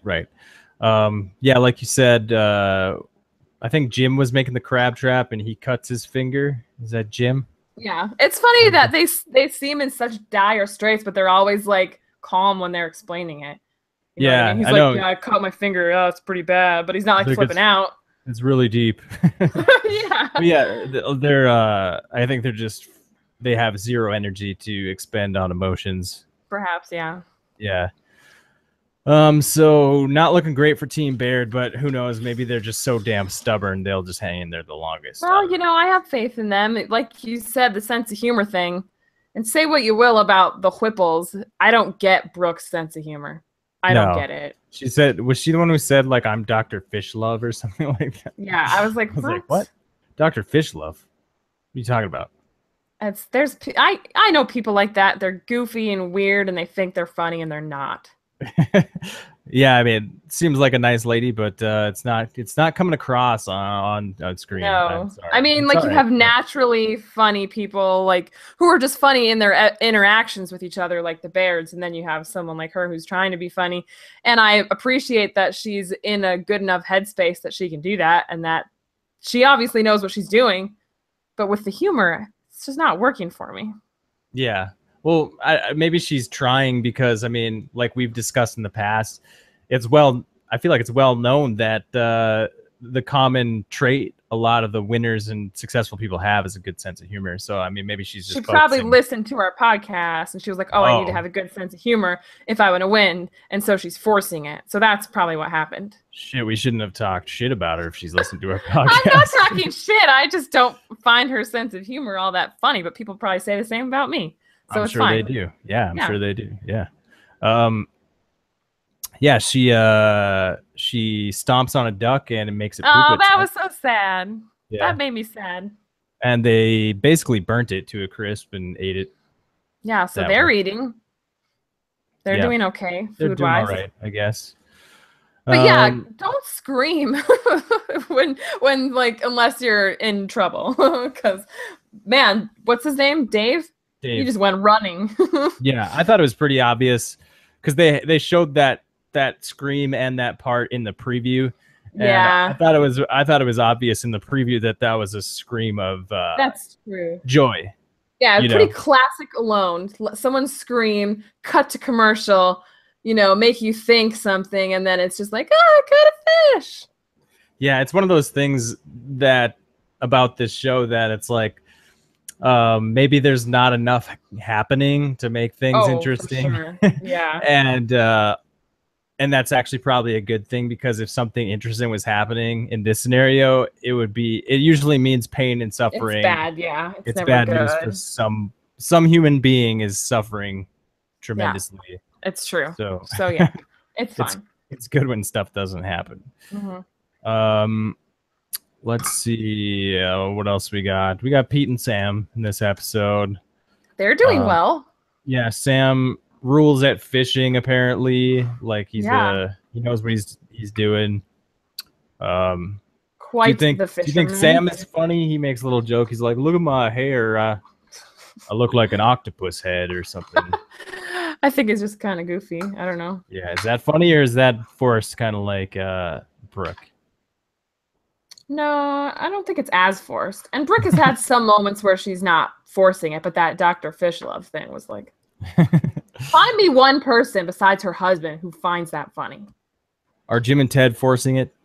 Yeah, like you said, I think Jim was making the crab trap and he cuts his finger. Is that Jim? Yeah. It's funny that they seem in such dire straits, but they're always like calm when they're explaining it. You know what I mean? He's like, yeah, I cut my finger. Oh, it's pretty bad. But he's not like flipping out. It's really deep. Yeah. But yeah, they're I think they have zero energy to expend on emotions. Perhaps, yeah. Yeah. So not looking great for Team Baird, but who knows? Maybe they're just so damn stubborn they'll just hang in there the longest. Well, you know, I have faith in them. Like you said, the sense of humor thing. And say what you will about the Whipples, I don't get Brooke's sense of humor. I don't get it. She said, was she the one who said, like, I'm Dr. Fishlove or something like that? Yeah, I was like, what? Dr. Fishlove? What are you talking about? I know people like that. They're goofy and weird, and they think they're funny, and they're not. Yeah, I mean, it seems like a nice lady, but it's not coming across on screen. No, I mean, like, you have naturally funny people, like, who are just funny in their interactions with each other, like the Bairds, and then you have someone like her who's trying to be funny. And I appreciate that she's in a good enough headspace that she can do that, and that she obviously knows what she's doing. But with the humor, it's just not working for me. Yeah. Well, maybe she's trying because, I mean, like we've discussed in the past, I feel like it's well known that the common trait a lot of the winners and successful people have is a good sense of humor. So, I mean, maybe she probably listened to our podcast and she was like, I need to have a good sense of humor if I want to win. And so she's forcing it. So that's probably what happened. Shit, we shouldn't have talked shit about her if she's listened to our podcast. I'm not talking shit. I just don't find her sense of humor all that funny, but people probably say the same about me. So I'm it's sure fine. they do. Yeah, I'm sure they do. Yeah. Yeah, she stomps on a duck and it makes it poop. Oh, that was so sad. Yeah. That made me sad. And they basically burnt it to a crisp and ate it. Yeah, so they're eating. They're doing okay, food-wise. They're doing all right, I guess. But yeah, don't scream when like unless you're in trouble. Because man, what's his name? Dave? He just went running. Yeah, I thought it was pretty obvious because they showed that scream and that part in the preview. And yeah, I thought it was obvious in the preview that was a scream of that's true. Joy. Yeah, pretty classic Alone. Someone scream, cut to commercial, make you think something, and then it's just like, oh, I caught a fish. Yeah, it's one of those things that about this show that it's like maybe there's not enough happening to make things interesting. For sure. Yeah. And that's actually probably a good thing, because if something interesting was happening in this scenario, it usually means pain and suffering. It's bad, yeah. It's bad news for some human being is suffering tremendously. Yeah, it's true. So yeah, it's fine. It's good when stuff doesn't happen. Mm-hmm. Let's see what else we got. We got Pete and Sam in this episode. They're doing well. Yeah, Sam rules at fishing apparently. Like he knows what he's doing. Quite the fisherman. Do you think Sam is funny? He makes a little joke. He's like, "Look at my hair. I look like an octopus head or something." I think it's just kind of goofy. I don't know. Yeah, is that funny, or is that forced, kind of like Brooke? No, I don't think it's as forced. And Brooke has had some moments where she's not forcing it, but that Dr. Fishlove thing was like, find me one person besides her husband who finds that funny. Are Jim and Ted forcing it?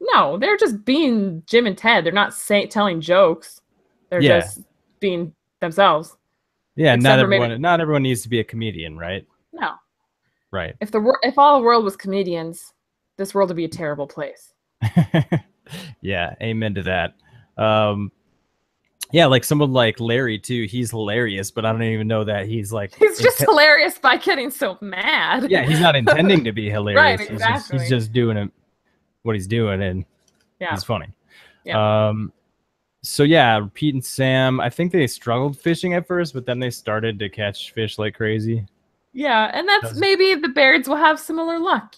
No, they're just being Jim and Ted. They're not telling jokes. They're just being themselves. Yeah, not everyone needs to be a comedian, right? No. Right. If all the world was comedians, this world would be a terrible place. Yeah, amen to that. Yeah, like someone like Larry too. He's hilarious, but I don't even know that he's like. He's just hilarious by getting so mad. Yeah, he's not intending to be hilarious. Right, exactly. He's just doing what he's doing, and he's funny. Yeah. So yeah, Pete and Sam. I think they struggled fishing at first, but then they started to catch fish like crazy. Yeah, and maybe the Bairds will have similar luck.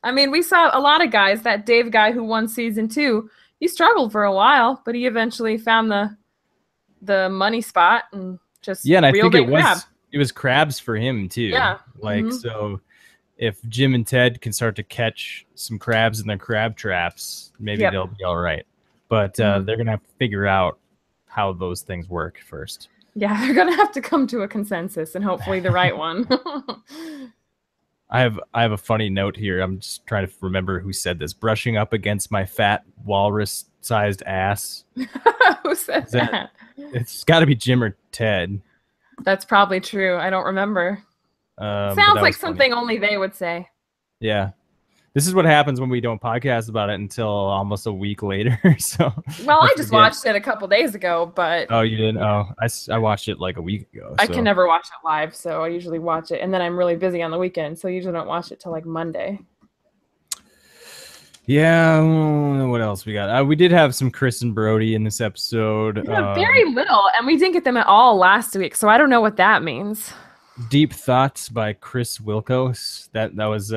I mean, we saw a lot of guys. That Dave guy who won season 2, he struggled for a while, but he eventually found the money spot and just and I think crab. It was crabs for him too. Yeah, So if Jim and Ted can start to catch some crabs in their crab traps, maybe they'll be all right. But they're gonna have to figure out how those things work first. Yeah, they're gonna have to come to a consensus, and hopefully the right one. I have a funny note here. I'm just trying to remember who said this. Brushing up against my fat walrus-sized ass. Who said that? It's got to be Jim or Ted. That's probably true. I don't remember. Sounds like something only they would say. Yeah. This is what happens when we don't podcast about it until almost a week later. So. Well, I just watched it a couple days ago, but. Oh, you didn't? Oh, I watched it like a week ago. I can never watch it live, so I usually watch it, and then I'm really busy on the weekend, so I usually don't watch it till like Monday. Yeah, what else we got? We did have some Chris and Brody in this episode. Very little, and we didn't get them at all last week, so I don't know what that means. Deep Thoughts by Chris Wilkos. That was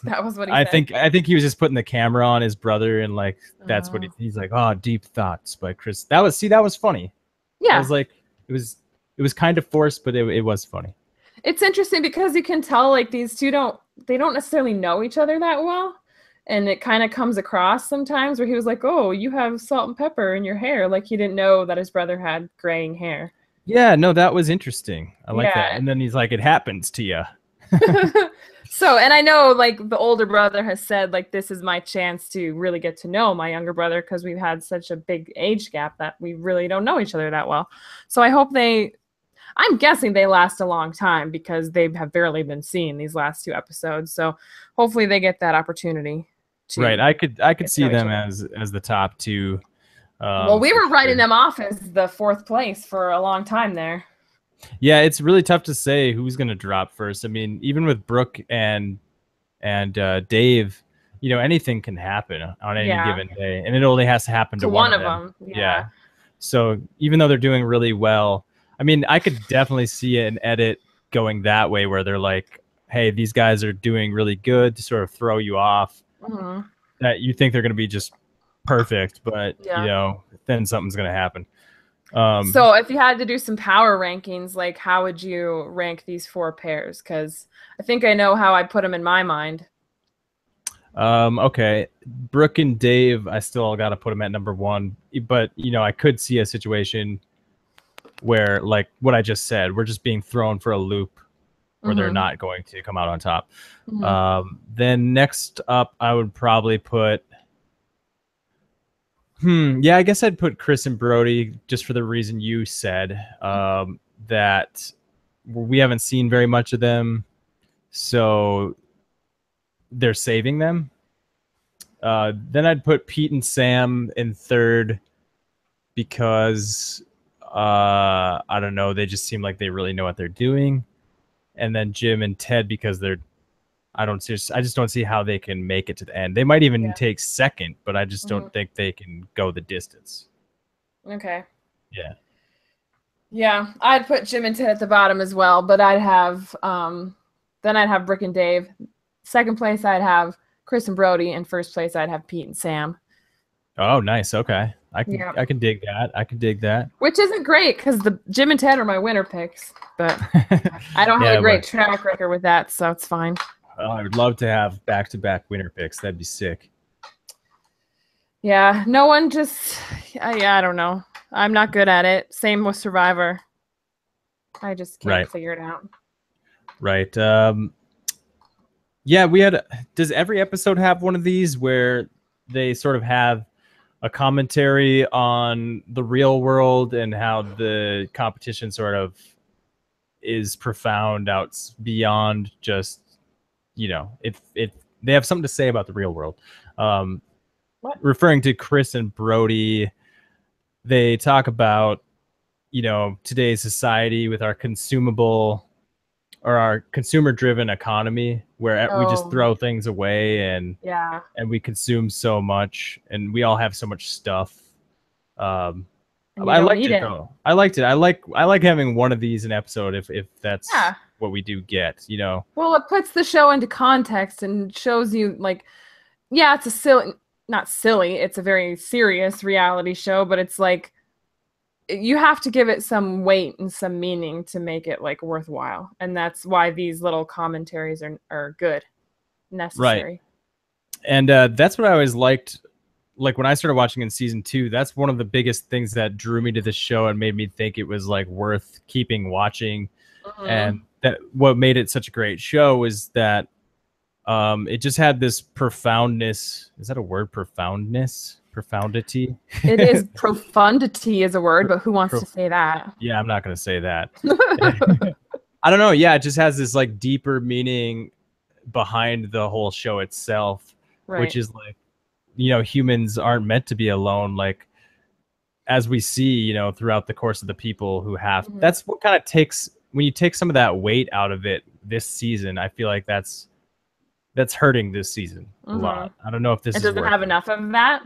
that was what he said. I think he was just putting the camera on his brother, and like that's what he's like. Oh, Deep Thoughts by Chris. That was funny. Yeah, it was like it was kind of forced, but it was funny. It's interesting because you can tell like these two don't necessarily know each other that well. And it kind of comes across sometimes where he was like, "Oh, you have salt and pepper in your hair." Like he didn't know that his brother had graying hair. Yeah, no, that was interesting. I like that. And then he's like, "It happens to you." So, and I know like the older brother has said like, "This is my chance to really get to know my younger brother," because we've had such a big age gap that we really don't know each other that well. So I hope I'm guessing they last a long time because they have barely been seen these last 2 episodes. So hopefully they get that opportunity. Right, I could see them as the top 2. Well, we were writing them off as the 4th place for a long time there. Yeah, it's really tough to say who's going to drop first. I mean, even with Brooke and Dave, anything can happen on any given day, and it only has to happen to one of them. Yeah. So even though they're doing really well, I mean, I could definitely see an edit going that way where they're like, hey, these guys are doing really good to sort of throw you off. Mm-hmm. That you think they're going to be just perfect, but Yeah. then something's going to happen. So if you had to do some power rankings, like how would you rank these 4 pairs? Because I think I know how I put them in my mind. Okay, Brooke and Dave, I still got to put them at number 1, but I could see a situation where, like what I just said, we're just being thrown for a loop where they're not going to come out on top. Then next up, I would probably put. Yeah, I guess I'd put Chris and Brody just for the reason you said, that we haven't seen very much of them, so they're saving them. Then I'd put Pete and Sam in third because I don't know, they just seem like they really know what they're doing. And then Jim and Ted because I just don't see how they can make it to the end. They might even take second, but I just don't think they can go the distance. Okay. Yeah. Yeah, I'd put Jim and Ted at the bottom as well, but I'd have then I'd have Brooke and Dave. Second place I'd have Chris and Brody, and first place I'd have Pete and Sam. Oh, nice. Okay. I can dig that. I can dig that. Which isn't great because the Jim and Ted are my winner picks, but I don't have a great track record with that, so it's fine. Well, I would love to have back-to-back winner picks. That'd be sick. Yeah, no one just I don't know. I'm not good at it. Same with Survivor. I just can't figure it out. Right. Yeah, does every episode have one of these where they sort of have a commentary on the real world and how the competition sort of is profound out beyond just, they have something to say about the real world. Referring to Chris and Brody, they talk about, today's society with our our consumer-driven economy where we just throw things away and we consume so much and we all have so much stuff. I liked it though. I liked it. I like having one of these an episode if that's what we do get, Well, it puts the show into context and shows you like, it's not silly. It's a very serious reality show, but it's like, you have to give it some weight and some meaning to make it like worthwhile. And that's why these little commentaries are good, necessary. Right. And that's what I always liked. Like when I started watching in season 2, that's one of the biggest things that drew me to the show and made me think it was like worth keeping watching. And that what made it such a great show was that it just had this profoundness. Is that a word? Profoundness? Profundity. It is. Profundity is a word, but who wants to say that? Yeah, I'm not going to say that. I don't know. Yeah, it just has this like deeper meaning behind the whole show itself, which is like, humans aren't meant to be alone. Like as we see, throughout the course of the people who have, that's what kind of takes, when you take some of that weight out of it this season, I feel like that's hurting this season a lot. I don't know if this doesn't have enough of that.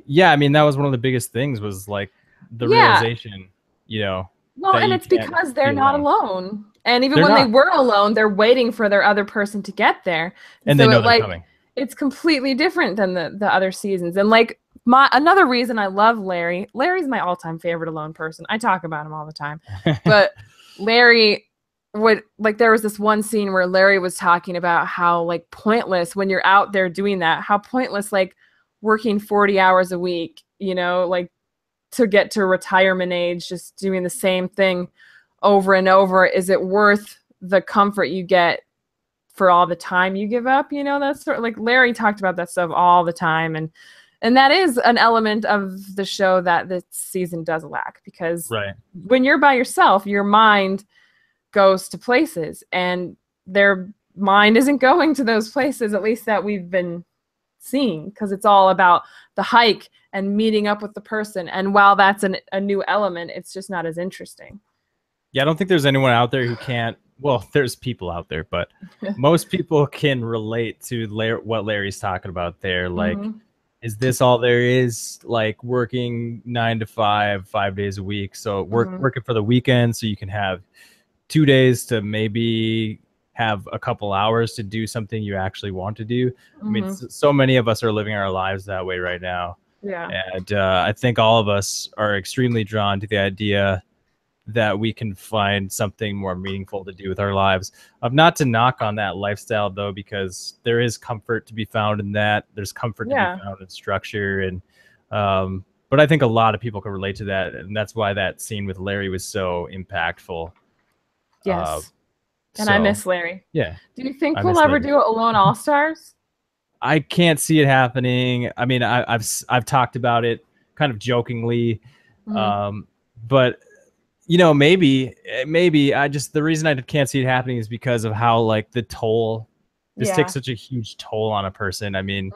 Yeah, I mean, that was one of the biggest things was like the realization, Well, and it's because they're not alone. And even when they were alone, they're waiting for their other person to get there. And so they know they're coming. It's completely different than the other seasons. And like another reason I love Larry's my all-time favorite alone person. I talk about him all the time. But Larry there was this one scene where Larry was talking about how like pointless when you're out there doing that, how pointless like working 40 hours a week, like to get to retirement age, just doing the same thing over and over. Is it worth the comfort you get for all the time you give up? That's sort of like Larry talked about that stuff all the time. And that is an element of the show that this season does lack, because when you're by yourself, your mind goes to places and their mind isn't going to those places, at least that we've been seeing, because it's all about the hike and meeting up with the person. And while that's a new element, it's just not as interesting. Yeah, I don't think there's anyone out there who can't. Well, there's people out there, but most people can relate to what Larry's talking about there. Like, is this all there is? Like working 9 to 5, 5 days a week. So working for the weekend so you can have 2 days to maybe have a couple hours to do something you actually want to do. I mean, so many of us are living our lives that way right now. Yeah. And I think all of us are extremely drawn to the idea that we can find something more meaningful to do with our lives. Not to knock on that lifestyle, though, because there is comfort to be found in that. There's comfort to be found in structure. And but I think a lot of people can relate to that. And that's why that scene with Larry was so impactful. Yes. And I miss Larry. Yeah. Do you think we'll ever do Alone All-Stars? I can't see it happening. I mean, I've talked about it kind of jokingly, but you know, maybe the reason I can't see it happening is because of how like the toll. This takes such a huge toll on a person. I mean,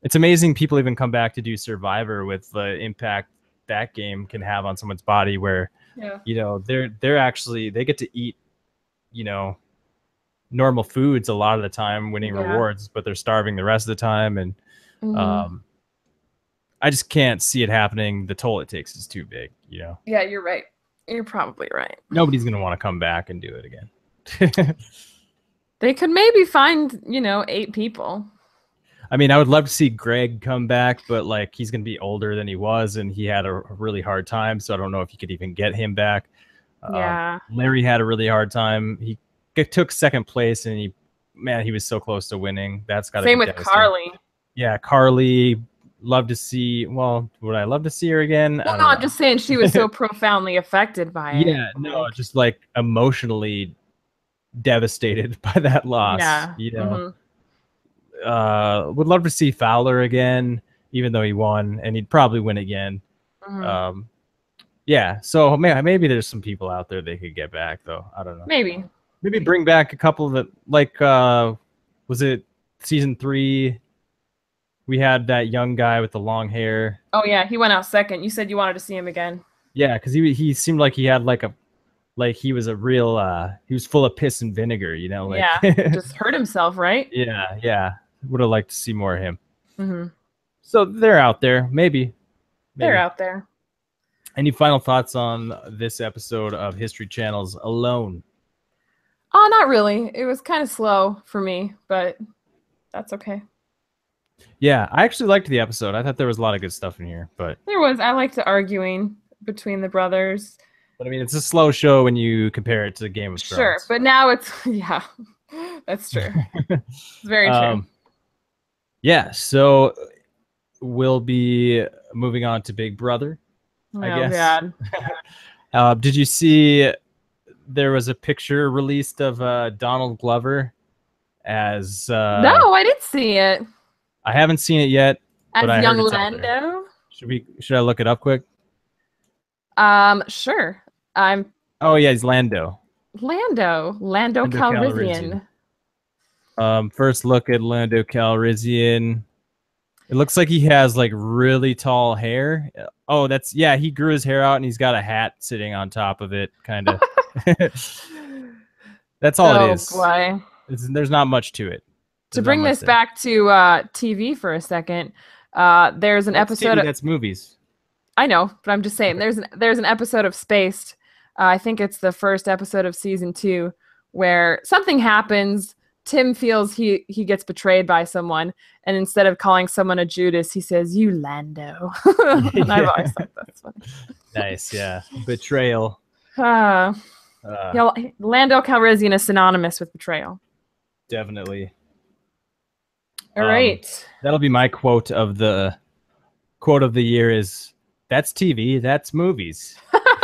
it's amazing people even come back to do Survivor with the impact that game can have on someone's body. Where you know they're actually they get to eat, you know, normal foods a lot of the time, winning rewards, but they're starving the rest of the time. And I just can't see it happening. The toll it takes is too big, you know? Yeah, you're right. You're probably right. Nobody's going to want to come back and do it again. They could maybe find, you know, 8 people. I mean, I would love to see Greg come back, but like he's going to be older than he was and he had a really hard time. So I don't know if you could even get him back. Larry had a really hard time. He took second place and he was so close to winning. That's got to be same with Carly. Yeah, Carly, love to see. Well, would I love to see her again? Well, no, I'm just saying she was so profoundly affected by it. Yeah, no, just like emotionally devastated by that loss. Yeah, you know. Would love to see Fowler again, even though he won, and he'd probably win again. Yeah, so maybe there's some people out there they could get back, though. I don't know. Maybe bring back a couple that, like, was it season 3? We had that young guy with the long hair. Oh yeah, he went out second. You said you wanted to see him again. Yeah, because he seemed like he had he was a real he was full of piss and vinegar, you know. Like, yeah, just hurt himself, right? Yeah. Would have liked to see more of him. So they're out there, maybe. They're out there. Any final thoughts on this episode of History Channel's Alone? Oh, not really. It was kind of slow for me, but that's okay. Yeah, I actually liked the episode. I thought there was a lot of good stuff in here, but there was. I liked the arguing between the brothers. But I mean, it's a slow show when you compare it to Game of Thrones. Sure, but now it's that's true. It's very true. Yeah, so we'll be moving on to Big Brother, I guess. God. Did you see there was a picture released of Donald Glover as... No, I didn't see it. I haven't seen it yet. As young Lando? Should I look it up quick? Sure. Oh, yeah, he's Lando. Lando Calrissian. First look at Lando Calrissian. It looks like he has like really tall hair. Oh, he grew his hair out and he's got a hat sitting on top of it, kind of. That's all it is. Boy. There's not much to it. To bring this back to TV for a second, there's an episode. That's movies. I know, but I'm just saying there's an episode of Spaced. I think it's the first episode of season 2 where something happens. Tim feels he gets betrayed by someone, and instead of calling someone a Judas, he says, "You Lando." And I've always thought that's funny. Nice, yeah. Betrayal. Lando Calrissian is synonymous with betrayal. Definitely. All right. That'll be my quote of the year is, "That's TV, that's movies."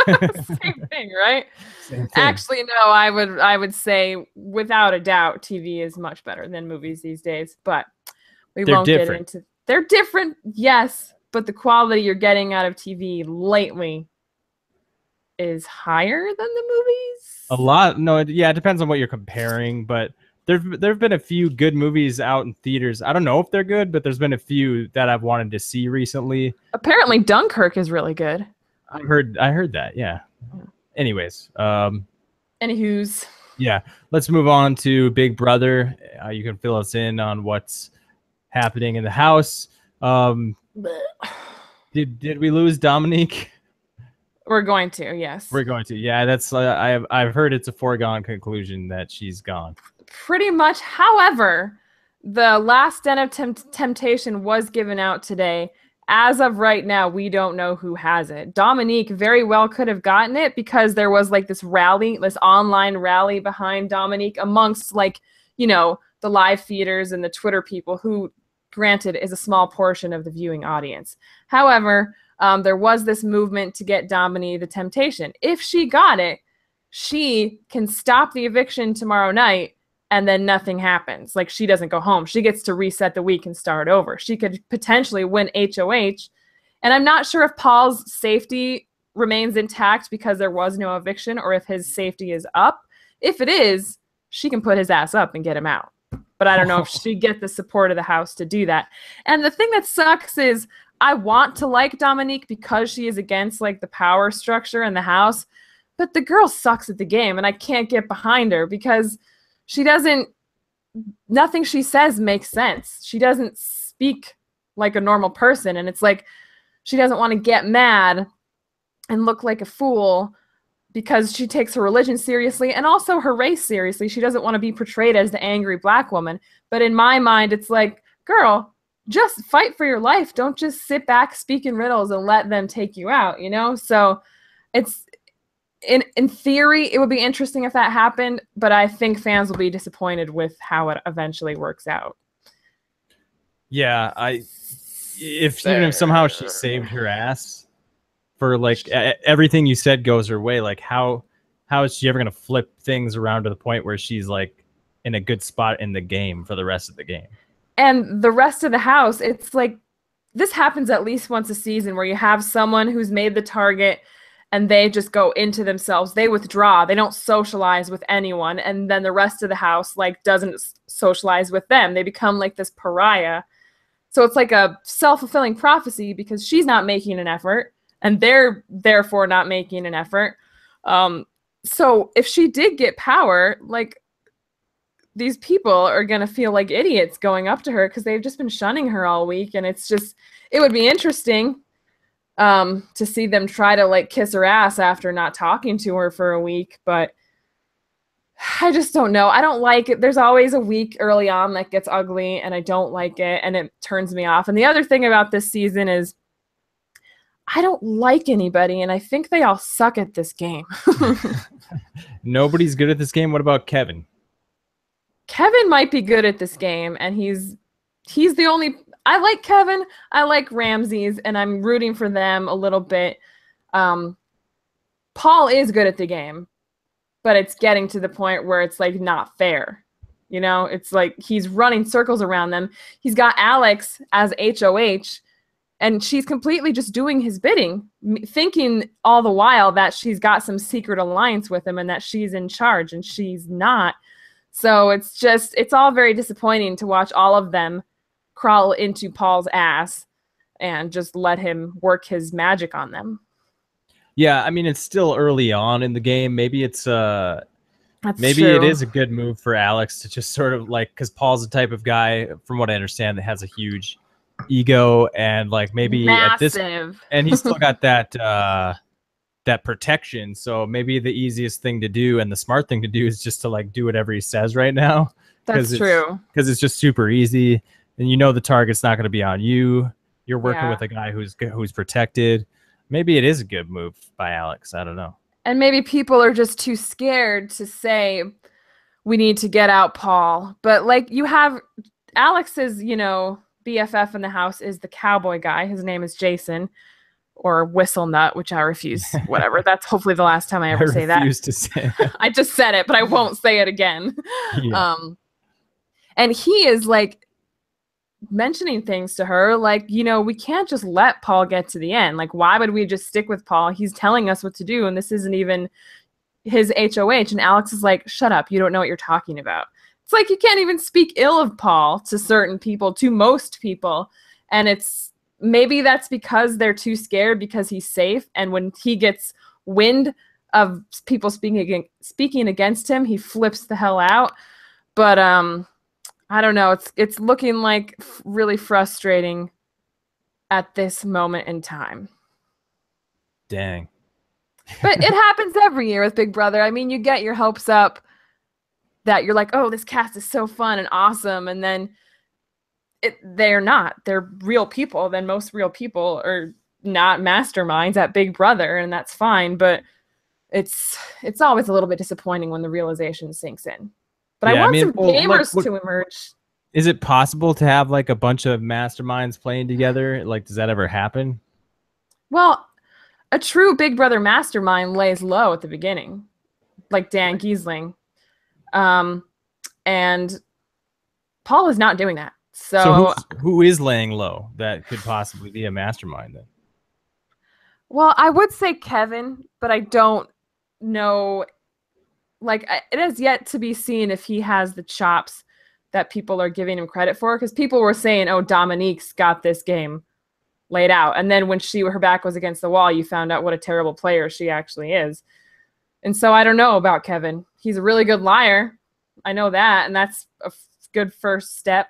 Same thing, right? Same thing. Actually, no, I would say without a doubt TV is much better than movies these days, but we won't get into. They're different, yes, but the quality you're getting out of TV lately is higher than the movies. A lot. No, it depends on what you're comparing, but there've been a few good movies out in theaters. I don't know if they're good, but there's been a few that I've wanted to see recently. Apparently Dunkirk is really good. I heard that, yeah. Anyways, anywho's. Yeah, let's move on to Big Brother. You can fill us in on what's happening in the house. Did we lose Dominique? We're going to, yes. We're going to. Yeah, that's I've heard it's a foregone conclusion that she's gone. Pretty much. However, the last Den of Temptation was given out today. As of right now, we don't know who has it. Dominique very well could have gotten it because there was like this rally, this online rally behind Dominique amongst like, you know, the live feeders and the Twitter people who, granted, is a small portion of the viewing audience. However, there was this movement to get Dominique the Temptation. If she got it, she can stop the eviction tomorrow night and then nothing happens. Like, she doesn't go home. She gets to reset the week and start over. She could potentially win HOH. And I'm not sure if Paul's safety remains intact because there was no eviction or if his safety is up. If it is, she can put his ass up and get him out. But I don't know if she'd get the support of the house to do that. And the thing that sucks is I want to like Dominique because she is against like the power structure in the house, but the girl sucks at the game and I can't get behind her because nothing she says makes sense. She doesn't speak like a normal person. And it's like, she doesn't want to get mad and look like a fool because she takes her religion seriously and also her race seriously. She doesn't want to be portrayed as the angry black woman. But in my mind, it's like, girl, just fight for your life. Don't just sit back, speak in riddles, and let them take you out, you know? So it's, in theory, it would be interesting if that happened, but I think fans will be disappointed with how it eventually works out. Yeah, even if somehow she saved her ass for like everything you said goes her way, like how is she ever going to flip things around to the point where she's like in a good spot in the game for the rest of the game? And the rest of the house, it's like this happens at least once a season where you have someone who's made the target and they just go into themselves. They withdraw. They don't socialize with anyone. And then the rest of the house like doesn't socialize with them. They become like this pariah. So it's like a self-fulfilling prophecy because she's not making an effort and they're therefore not making an effort. So if she did get power, like these people are going to feel like idiots going up to her because they've just been shunning her all week. And it's just, it would be interesting to see them try to like kiss her ass after not talking to her for a week. But I just don't know. I don't like it. There's always a week early on that gets ugly and I don't like it and it turns me off. And the other thing about this season is I don't like anybody and I think they all suck at this game. Nobody's good at this game. What about Kevin? Kevin might be good at this game and he's the only. I like Kevin. I like Ramses, and I'm rooting for them a little bit. Paul is good at the game, but it's getting to the point where it's like not fair. You know, it's like he's running circles around them. He's got Alex as HOH, and she's completely just doing his bidding, thinking all the while that she's got some secret alliance with him and that she's in charge, and she's not. So it's all very disappointing to watch all of them crawl into Paul's ass and just let him work his magic on them. Yeah, I mean, it's still early on in the game. Maybe it's maybe true. it is a good move for Alex to just sort of like, because Paul's the type of guy, from what I understand, that has a huge ego and like maybe massive. At this, and he's still got that that protection. So maybe the easiest thing to do and the smart thing to do is just to like do whatever he says right now. That's true. Because it's just super easy. And you know the target's not going to be on you. You're working with a guy who's protected. Maybe it is a good move by Alex. I don't know. And maybe people are just too scared to say, we need to get out Paul. But like you have Alex's, you know, BFF in the house is the cowboy guy. His name is Jason or Whistle Nut, which I refuse. Whatever. That's hopefully the last time I ever say that. I refuse to say that. I just said it, but I won't say it again. Yeah. And he is like, mentioning things to her like, you know, we can't just let Paul get to the end. Like, why would we just stick with Paul? He's telling us what to do and this isn't even his HOH. And Alex is like, shut up, you don't know what you're talking about. It's like you can't even speak ill of Paul to certain people, to most people. And it's maybe that's because they're too scared because he's safe, and when he gets wind of people speaking against him, he flips the hell out. But I don't know. It's looking like really frustrating at this moment in time. Dang. But it happens every year with Big Brother. I mean, you get your hopes up that you're like, oh, this cast is so fun and awesome. And then they're not. They're real people. Then most real people are not masterminds at Big Brother, and that's fine. But it's always a little bit disappointing when the realization sinks in. But yeah, I want some gamers to emerge. Is it possible to have like a bunch of masterminds playing together? Like, does that ever happen? Well, a true Big Brother mastermind lays low at the beginning, like Dan Giesling. And Paul is not doing that. So who is laying low that could possibly be a mastermind then? Well, I would say Kevin, but I don't know. Like, it has yet to be seen if he has the chops that people are giving him credit for. Because people were saying, oh, Dominique's got this game laid out. And then when her back was against the wall, you found out what a terrible player she actually is. And so I don't know about Kevin. He's a really good liar. I know that. And that's a good first step.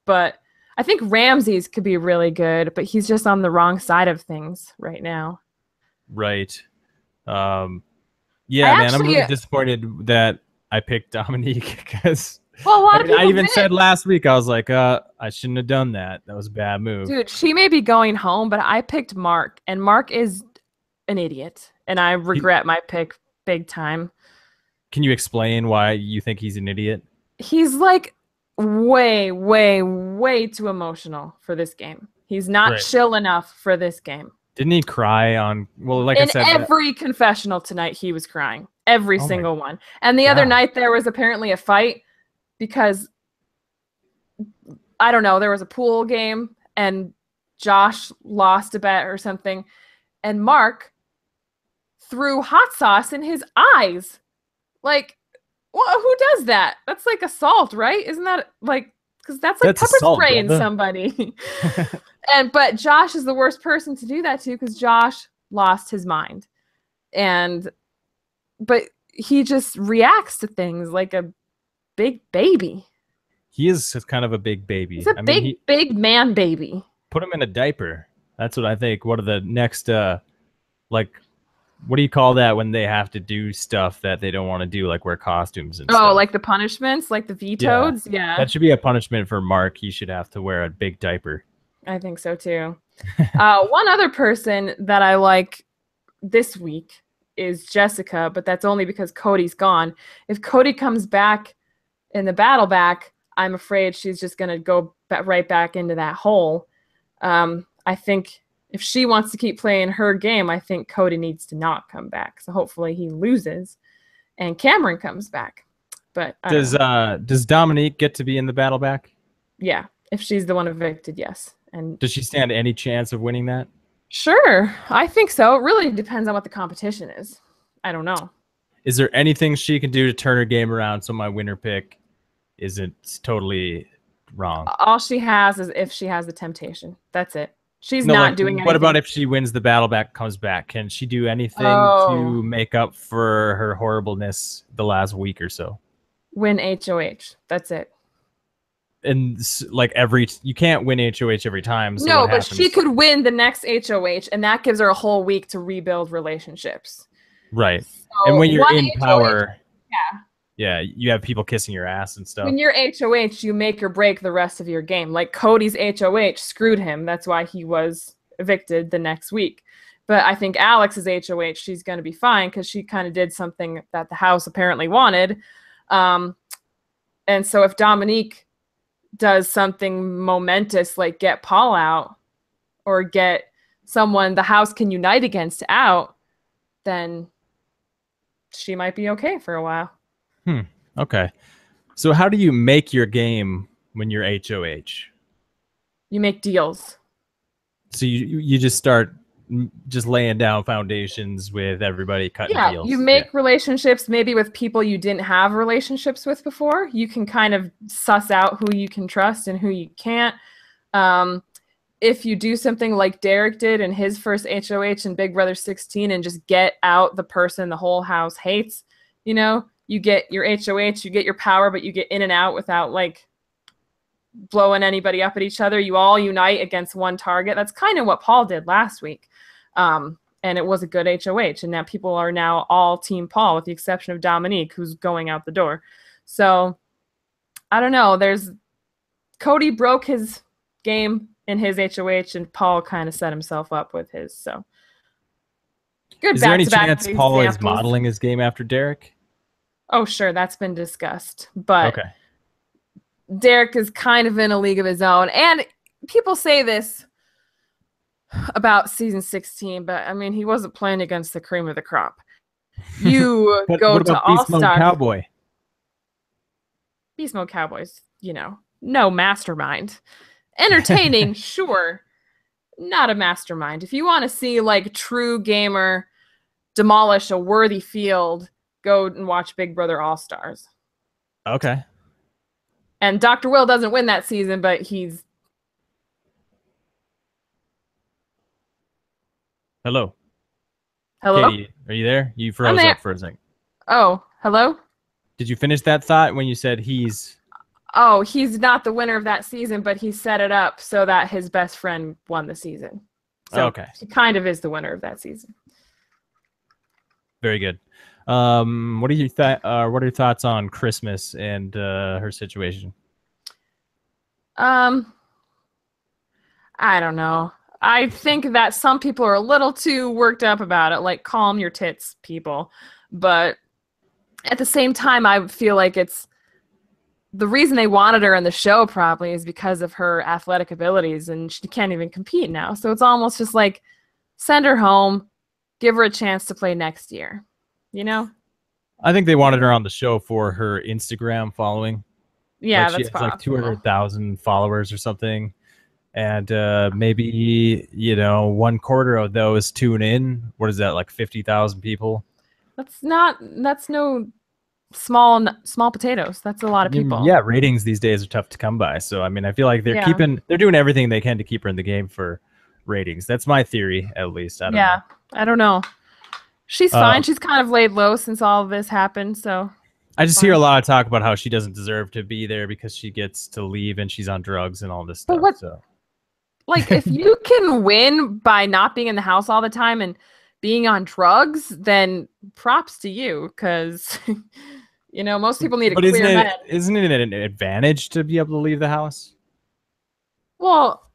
But I think Ramses could be really good, but he's just on the wrong side of things right now. Right. Yeah, man, I'm really disappointed that I picked Dominique because I even said last week, I was like, I shouldn't have done that. That was a bad move. Dude, she may be going home, but I picked Mark, and Mark is an idiot, and I regret my pick big time. Can you explain why you think he's an idiot? He's like way, way, way too emotional for this game. He's not chill enough for this game. Didn't he cry on, well, like I said. In every confessional tonight, he was crying. Every single one. And the other night, there was apparently a fight because, I don't know, there was a pool game and Josh lost a bet or something. And Mark threw hot sauce in his eyes. Like, well, who does that? That's like assault, right? Isn't that like, because that's like pepper spraying somebody. But Josh is the worst person to do that to because Josh lost his mind. But he just reacts to things like a big baby. He is kind of a big baby. He's a big man baby. Put him in a diaper. That's what I think. What are the next, like, what do you call that when they have to do stuff that they don't want to do, like wear costumes and stuff? Oh, like the punishments, like the vetoes? Yeah. That should be a punishment for Mark. He should have to wear a big diaper. I think so, too. One other person that I like this week is Jessica, but that's only because Cody's gone. If Cody comes back in the battle back, I'm afraid she's just going to go right back into that hole. I think if she wants to keep playing her game, I think Cody needs to not come back. So hopefully he loses and Cameron comes back. But does Dominique get to be in the battle back? Yeah, if she's the one evicted, yes. And does she stand any chance of winning that? Sure, I think so. It really depends on what the competition is. I don't know. Is there anything she can do to turn her game around so my winner pick isn't totally wrong? All she has is if she has the temptation. That's it. She's not doing anything. What about if she wins the battle back, comes back? Can she do anything to make up for her horribleness the last week or so? Win HOH. That's it. And like you can't win HOH every time. So no, but she could win the next HOH, and that gives her a whole week to rebuild relationships. Right. So and when you're in power, yeah, you have people kissing your ass and stuff. When you're HOH, you make or break the rest of your game. Like Cody's HOH screwed him. That's why he was evicted the next week. But I think Alex's HOH, she's going to be fine because she kind of did something that the house apparently wanted. And so if Dominique does something momentous like get Paul out or get someone the house can unite against out, then she might be okay for a while. Okay. So how do you make your game when you're HOH? You make deals. So you just start just laying down foundations with everybody cutting deals. You make relationships maybe with people you didn't have relationships with before. You can kind of suss out who you can trust and who you can't. If you do something like Derek did in his first HOH in Big Brother 16 and just get out the person the whole house hates, you get your HOH, you get your power, but you get in and out without like blowing anybody up at each other. You all unite against one target. That's kind of what Paul did last week. and it was a good HOH, and now people are now all Team Paul with the exception of Dominique, who's going out the door. So I don't know. Cody broke his game in his HOH, and Paul kind of set himself up with his. So good. Is there any chance Paul is modeling his game after Derek? Oh, sure, that's been discussed, but okay. Derek is kind of in a league of his own, and people say this about season 16, but I mean, he wasn't playing against the cream of the crop. You go to All-Star. Cowboy? Beast Mode Cowboys, no mastermind. Entertaining, sure. Not a mastermind. If you want to see like true gamer demolish a worthy field, go and watch Big Brother All-Stars. Okay. And Dr. Will doesn't win that season, but he's... Hello. Hello? Catie, are you there? You froze up for a second. Oh, hello? Did you finish that thought when you said he's... Oh, he's not the winner of that season, but he set it up so that his best friend won the season. So okay. He kind of is the winner of that season. Very good. What are your thoughts on Christmas and her situation? I don't know. I think that some people are a little too worked up about it, like calm your tits, people. But at the same time, I feel like it's the reason they wanted her in the show probably is because of her athletic abilities, and she can't even compete now. So it's almost just like send her home, give her a chance to play next year. I think they wanted her on the show for her Instagram following. Yeah, like that's she has like 200,000 followers or something. And maybe, 1/4 of those tune in. What is that, like 50,000 people? That's no small potatoes. That's a lot of people. Yeah, ratings these days are tough to come by. So I mean, I feel like they're doing everything they can to keep her in the game for ratings. That's my theory, at least. I don't know. She's fine. She's kind of laid low since all of this happened. So I just hear a lot of talk about how she doesn't deserve to be there because she gets to leave and she's on drugs and all this stuff. Like, if you can win by not being in the house all the time and being on drugs, then props to you, because, most people need a clear head. Isn't it an advantage to be able to leave the house? Well,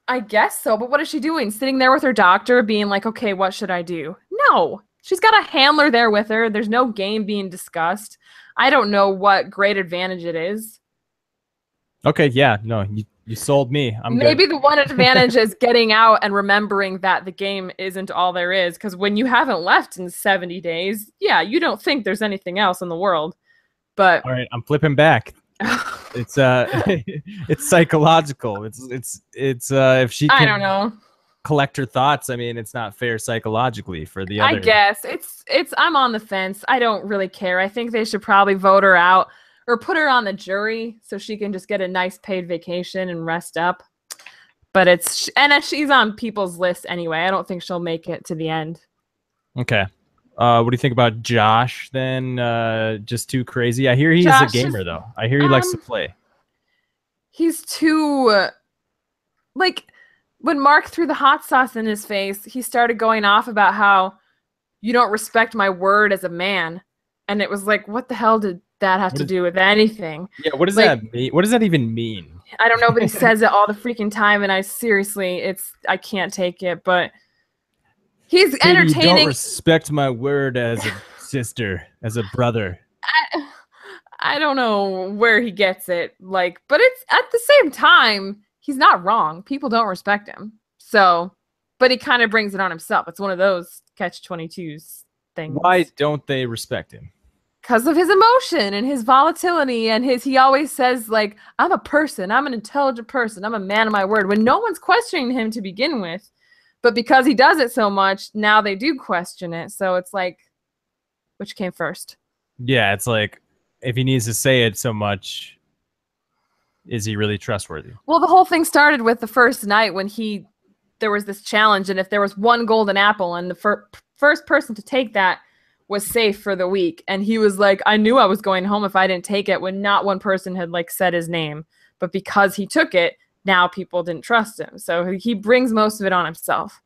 I guess so, but what is she doing? Sitting there with her doctor being like, okay, what should I do? No. She's got a handler there with her. There's no game being discussed. I don't know what great advantage it is. Okay, yeah, no, you sold me. Maybe the one advantage is getting out and remembering that the game isn't all there is. Because when you haven't left in 70 days, yeah, you don't think there's anything else in the world. But all right, I'm flipping back. It's it's psychological. It's if she can, I don't know, collect her thoughts. I mean, it's not fair psychologically for the other. I guess it's I'm on the fence. I don't really care. I think they should probably vote her out. Or put her on the jury so she can just get a nice paid vacation and rest up. But she's on people's list anyway. I don't think she'll make it to the end. Okay. What do you think about Josh then? Just too crazy? I hear he is a gamer, though. I hear he likes to play. He's too... like, when Mark threw the hot sauce in his face, he started going off about how you don't respect my word as a man. And it was like, what the hell did that have to do with anything? Yeah, what does that mean? What does that even mean? I don't know, but he says it all the freaking time, and I can't take it. But he's entertaining. You don't respect my word as a sister, as a brother. I don't know where he gets it, but it's at the same time, he's not wrong. People don't respect him, but he kind of brings it on himself. It's one of those catch-22s things. Why don't they respect him? Because of his emotion and his volatility and he always says, like, I'm a person, I'm an intelligent person, I'm a man of my word, when no one's questioning him to begin with. But because he does it so much, now they do question it. So it's like, which came first? Yeah, it's like, if he needs to say it so much, is he really trustworthy? Well, the whole thing started with the first night when there was this challenge, and if there was one golden apple and the first person to take that was safe for the week. And he was like, I knew I was going home if I didn't take it, when not one person had said his name. But because he took it, now people didn't trust him. So he brings most of it on himself.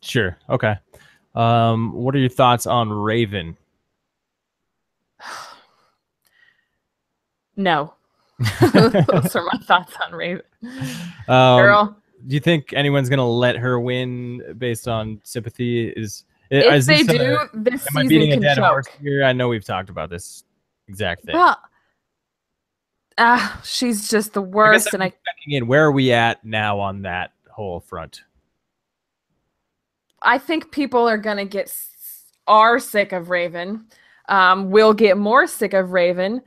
Sure. Okay. What are your thoughts on Raven? No. Those are my thoughts on Raven. Um, Girl. do you think anyone's gonna let her win based on sympathy? If Is they this do, this am I season beating a can dead horse choke. here? I know we've talked about this exact thing. Well, she's just the I guess worst, and I'm checking in. Where are we at now on that whole front? I think people are gonna are sick of Raven. Will get more sick of Raven.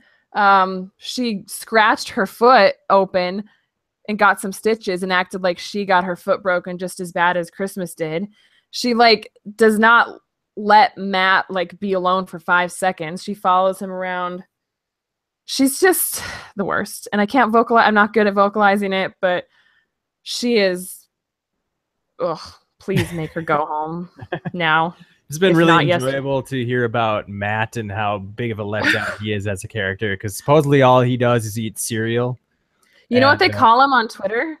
She scratched her foot open and got some stitches and acted like she got her foot broken just as bad as Christmas did. She like does not let Matt like be alone for 5 seconds. She follows him around. She's just the worst. And I can't vocalize. I'm not good at vocalizing it, but she is. Ugh, please make her go home now. It's been If really not enjoyable to hear about Matt and how big of a letdown he is as a character, because supposedly all he does is eat cereal. You know what they call him on Twitter?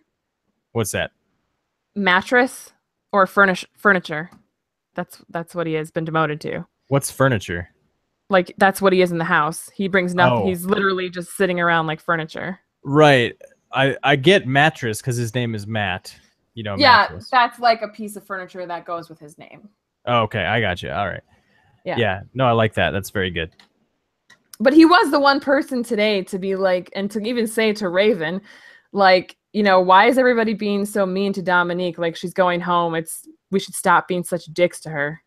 What's that? Mattress or furniture. That's what he has been demoted to. What's furniture? Like that's what he is in the house. He brings nothing. Oh. He's literally just sitting around like furniture. Right. I get mattress because his name is Matt. You know, yeah, mattress. That's like a piece of furniture that goes with his name. Oh, okay, I got you. All right. Yeah. No, I like that. That's very good. But he was the one person today to be like, and to even say to Raven, like, you know, why is everybody being so mean to Dominique? Like she's going home. We should stop being such dicks to her.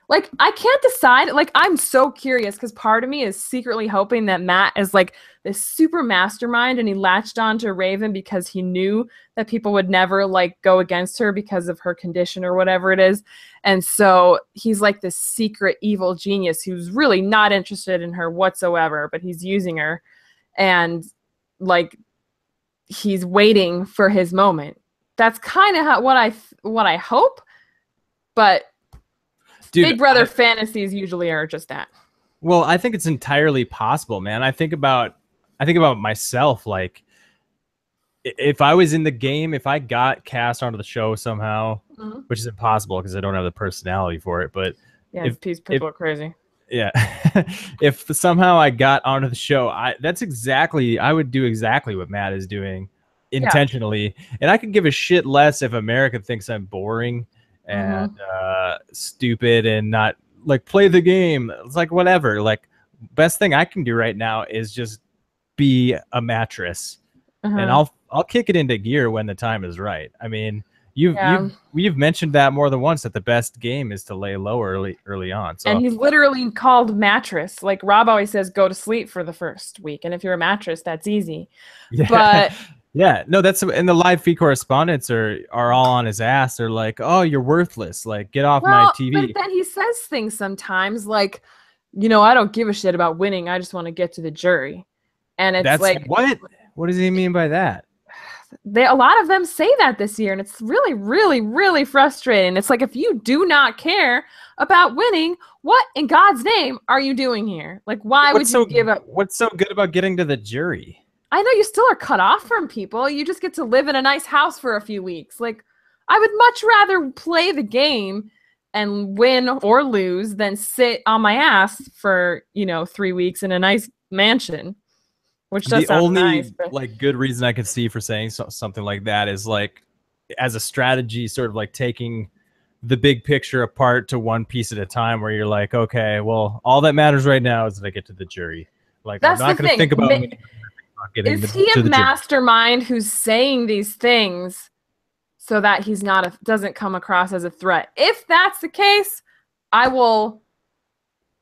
Like, I can't decide. Like, I'm so curious because part of me is secretly hoping that Matt is like this super mastermind and he latched on to Raven because he knew that people would never like go against her because of her condition or whatever it is. And so he's like this secret evil genius who's really not interested in her whatsoever, but he's using her. And like, he's waiting for his moment. That's kind of what I hope. But dude, Big Brother fantasies usually are just that. Well, I think it's entirely possible, man. I think about myself. Like, if I was in the game, if I got cast onto the show somehow, which is impossible because I don't have the personality for it. But yeah, people are crazy. Yeah, if somehow I got onto the show, I would do exactly what Matt is doing intentionally, and I could give a shit less if America thinks I'm boring and stupid and not like play the game. It's like whatever. Like best thing I can do right now is just be a mattress, and I'll kick it into gear when the time is right. I mean, you've mentioned that more than once that the best game is to lay low early on. So. And he's literally called mattress. Like Rob always says, go to sleep for the first week, and if you're a mattress, that's easy. Yeah. But yeah, no, that's and the live feed correspondents are all on his ass. They're like, "Oh, you're worthless. Like, get off my TV." But then he says things sometimes like, you know, I don't give a shit about winning. I just want to get to the jury. And it's like, what does he mean by that? A lot of them say that this year, and it's really, really, really frustrating. It's like, if you do not care about winning, what in God's name are you doing here? Like, why would you give up? What's so good about getting to the jury? I know you still are cut off from people. You just get to live in a nice house for a few weeks. Like, I would much rather play the game and win or lose than sit on my ass for, 3 weeks in a nice mansion, which does sound nice. But like good reason I could see for saying something like that is like as a strategy, sort of like taking the big picture apart to one piece at a time, where you're like, okay, well, all that matters right now is that I get to the jury. Like, I'm not going to think about is he a mastermind who's saying these things so that he's doesn't come across as a threat? If that's the case, I will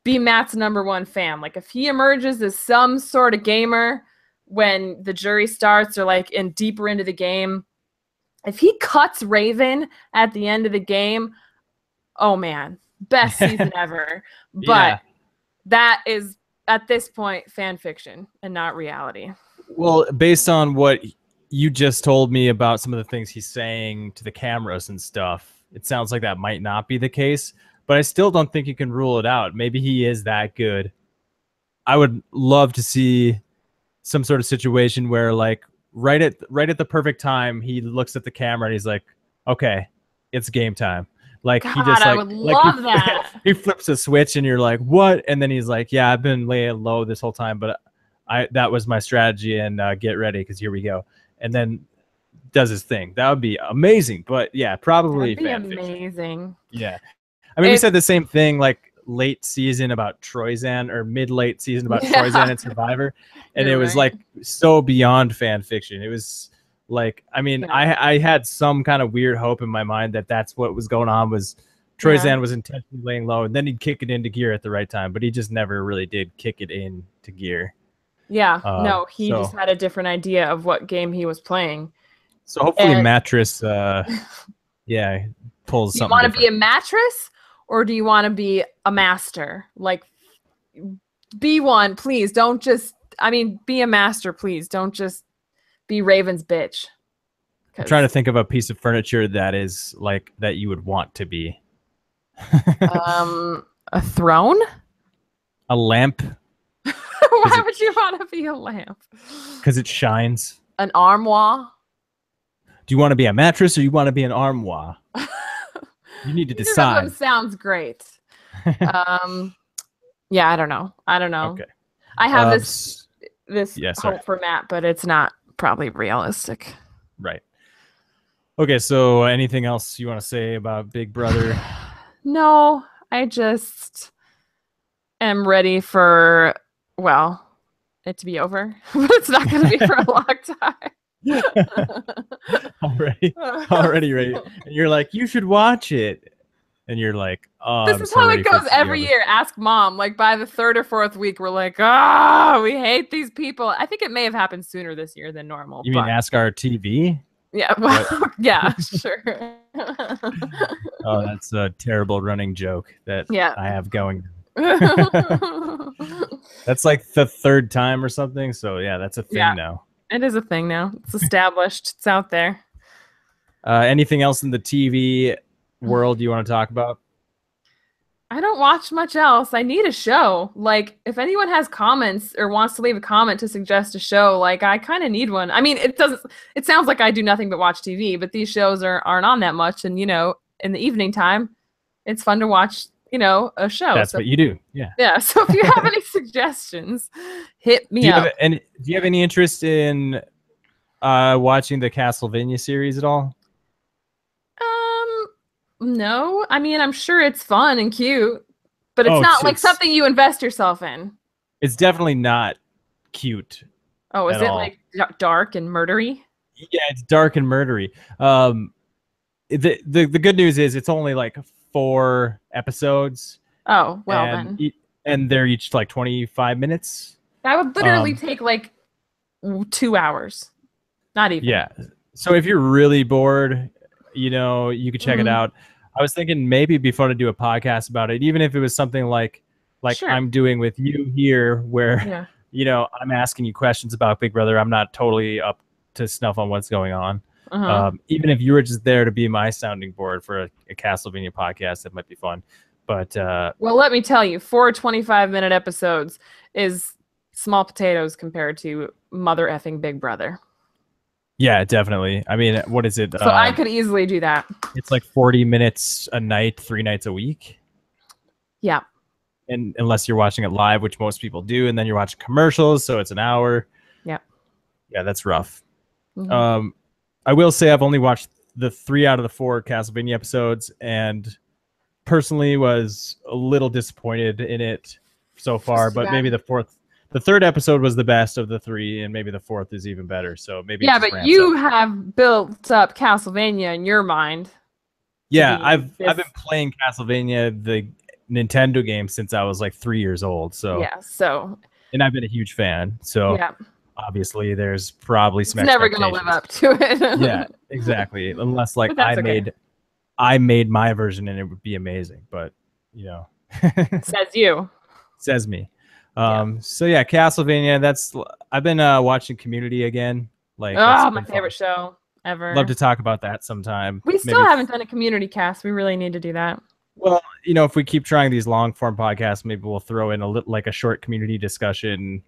be Matt's #1 fan. Like, if he emerges as some sort of gamer when the jury starts or like deeper into the game, if he cuts Raven at the end of the game, oh man, best season ever. But that is at this point fan fiction and not reality. Well, based on what you just told me about some of the things he's saying to the cameras and stuff, it sounds like that might not be the case, but I still don't think you can rule it out. Maybe he is that good. I would love to see some sort of situation where, like, right at the perfect time, he looks at the camera and he's like, okay, it's game time. Like God, he just I like would love that. he flips a switch and you're like, what? And then he's like, yeah, I've been laying low this whole time, but that was my strategy, and get ready because here we go. And then does his thing. That would be amazing. But yeah, probably That'd fan be fiction. amazing. Yeah. I mean, we said the same thing like late season about Troyzan or mid-late season about Troyzan and Survivor. And it was like so beyond fan fiction. It was like, I mean, I had some kind of weird hope in my mind that that's what was going on, was Troyzan was intentionally laying low and then he'd kick it into gear at the right time, but he just never really did kick it into gear. Yeah, no, he just had a different idea of what game he was playing. So hopefully Mattress, yeah, pulls something. You want to be a mattress, or do you want to be a master? Like, be one, please. Don't just, I mean, be a master, please. Don't just be Raven's bitch. I'm trying to think of a piece of furniture that is like that you would want to be. A throne? A lamp? Why would you want to be a lamp? Because it shines. An armoire? Do you want to be a mattress or you want to be an armoire? You need to decide. Either of them sounds great. Yeah, I don't know. Okay. I have this hope for Matt, but it's not probably realistic. Right. Okay, so anything else you want to say about Big Brother? No, I just am ready for, well, it to be over. But it's not going to be for a long time. Already ready. And you're like, you should watch it. And you're like, oh, this is how it goes every year. Ask mom. Like by the 3rd or 4th week, we're like, we hate these people. I think it may have happened sooner this year than normal. You mean ask our TV? Yeah, well, yeah, sure. Oh, that's a terrible running joke that I have going. That's like the 3rd time or something. So yeah, that's a thing now. It is a thing now. It's established. It's out there. Anything else in the TV world you want to talk about? I don't watch much else. I need a show. Like, if anyone has comments or wants to leave a comment to suggest a show, like, I kind of need one. I mean, it sounds like I do nothing but watch TV, but these shows aren't on that much. And, you know, in the evening time, it's fun to watch, you know, a show. That's what you do. Yeah. Yeah. So if you have any suggestions, hit me up. Do you have any interest in watching the Castlevania series at all? No, I mean, I'm sure it's fun and cute, but it's not like something you invest yourself in. It's definitely not cute. Oh, is it like dark and murdery? Yeah, it's dark and murdery. The good news is it's only like 4 episodes. Oh, well then. And they're each like 25 minutes. That would literally take like 2 hours. Not even. Yeah. So if you're really bored, you know, you could check it out. I was thinking maybe it'd be fun to do a podcast about it, even if it was something like I'm doing with you here, where you know, I'm asking you questions about Big Brother. I'm not totally up to snuff on what's going on. Even if you were just there to be my sounding board for a Castlevania podcast, that might be fun. But well, let me tell you, 4 25-minute episodes is small potatoes compared to mother effing Big Brother. Yeah, definitely. I mean, what is it? So I could easily do that. It's like 40 minutes a night, 3 nights a week. Yeah. And unless you're watching it live, which most people do, and then you're watching commercials, so it's an hour. Yeah. Yeah, that's rough. I will say I've only watched the 3 out of the 4 Castlevania episodes, and personally was a little disappointed in it so far, but maybe the 3rd episode was the best of the 3, and maybe the 4th is even better. So maybe but you have built up Castlevania in your mind. Yeah, I've been playing Castlevania, the Nintendo game, since I was like 3 years old. So and I've been a huge fan. So obviously, there's probably some. It's never gonna live up to it. Yeah, exactly. Unless like I made my version, and it would be amazing. But you know, says me. So yeah, Castlevania. I've been watching Community again. Like, my favorite show ever. Love to talk about that sometime. We still haven't done a community cast. We really need to do that. Well, you know, if we keep trying these long form podcasts, maybe we'll throw in a short community discussion.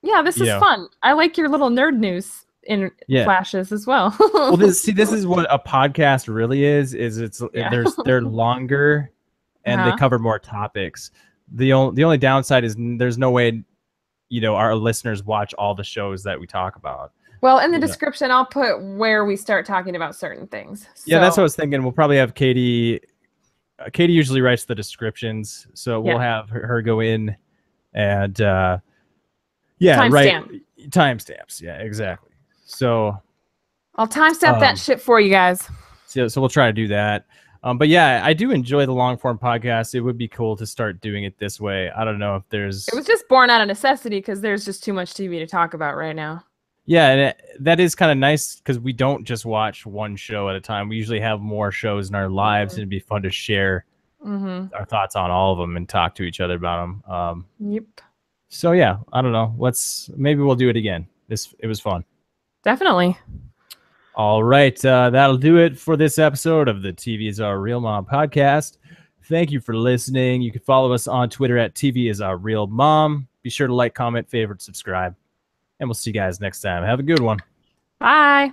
Yeah, this is fun. I like your little nerd news. in flashes as well. Well, this is what a podcast really is they're longer and they cover more topics. The only downside is there's no way, our listeners watch all the shows that we talk about. Well, in the description, I'll put where we start talking about certain things. Yeah, that's what I was thinking. We'll probably have Catie. Catie usually writes the descriptions, so we'll have her go in and write timestamps. Yeah, exactly. So I'll timestamp that shit for you guys. So we'll try to do that. But yeah, I do enjoy the long form podcast. It would be cool to start doing it this way. I don't know if there's. It was just born out of necessity because there's just too much TV to talk about right now. Yeah, and that is kind of nice because we don't just watch one show at a time. We usually have more shows in our lives, and it'd be fun to share our thoughts on all of them and talk to each other about them. Yep. So yeah, I don't know. Maybe we'll do it again. It was fun. Definitely. All right, that'll do it for this episode of the TV is Our Real Mom podcast. Thank you for listening. You can follow us on Twitter at TV is Our Real Mom. Be sure to like, comment, favorite, subscribe. And we'll see you guys next time. Have a good one. Bye.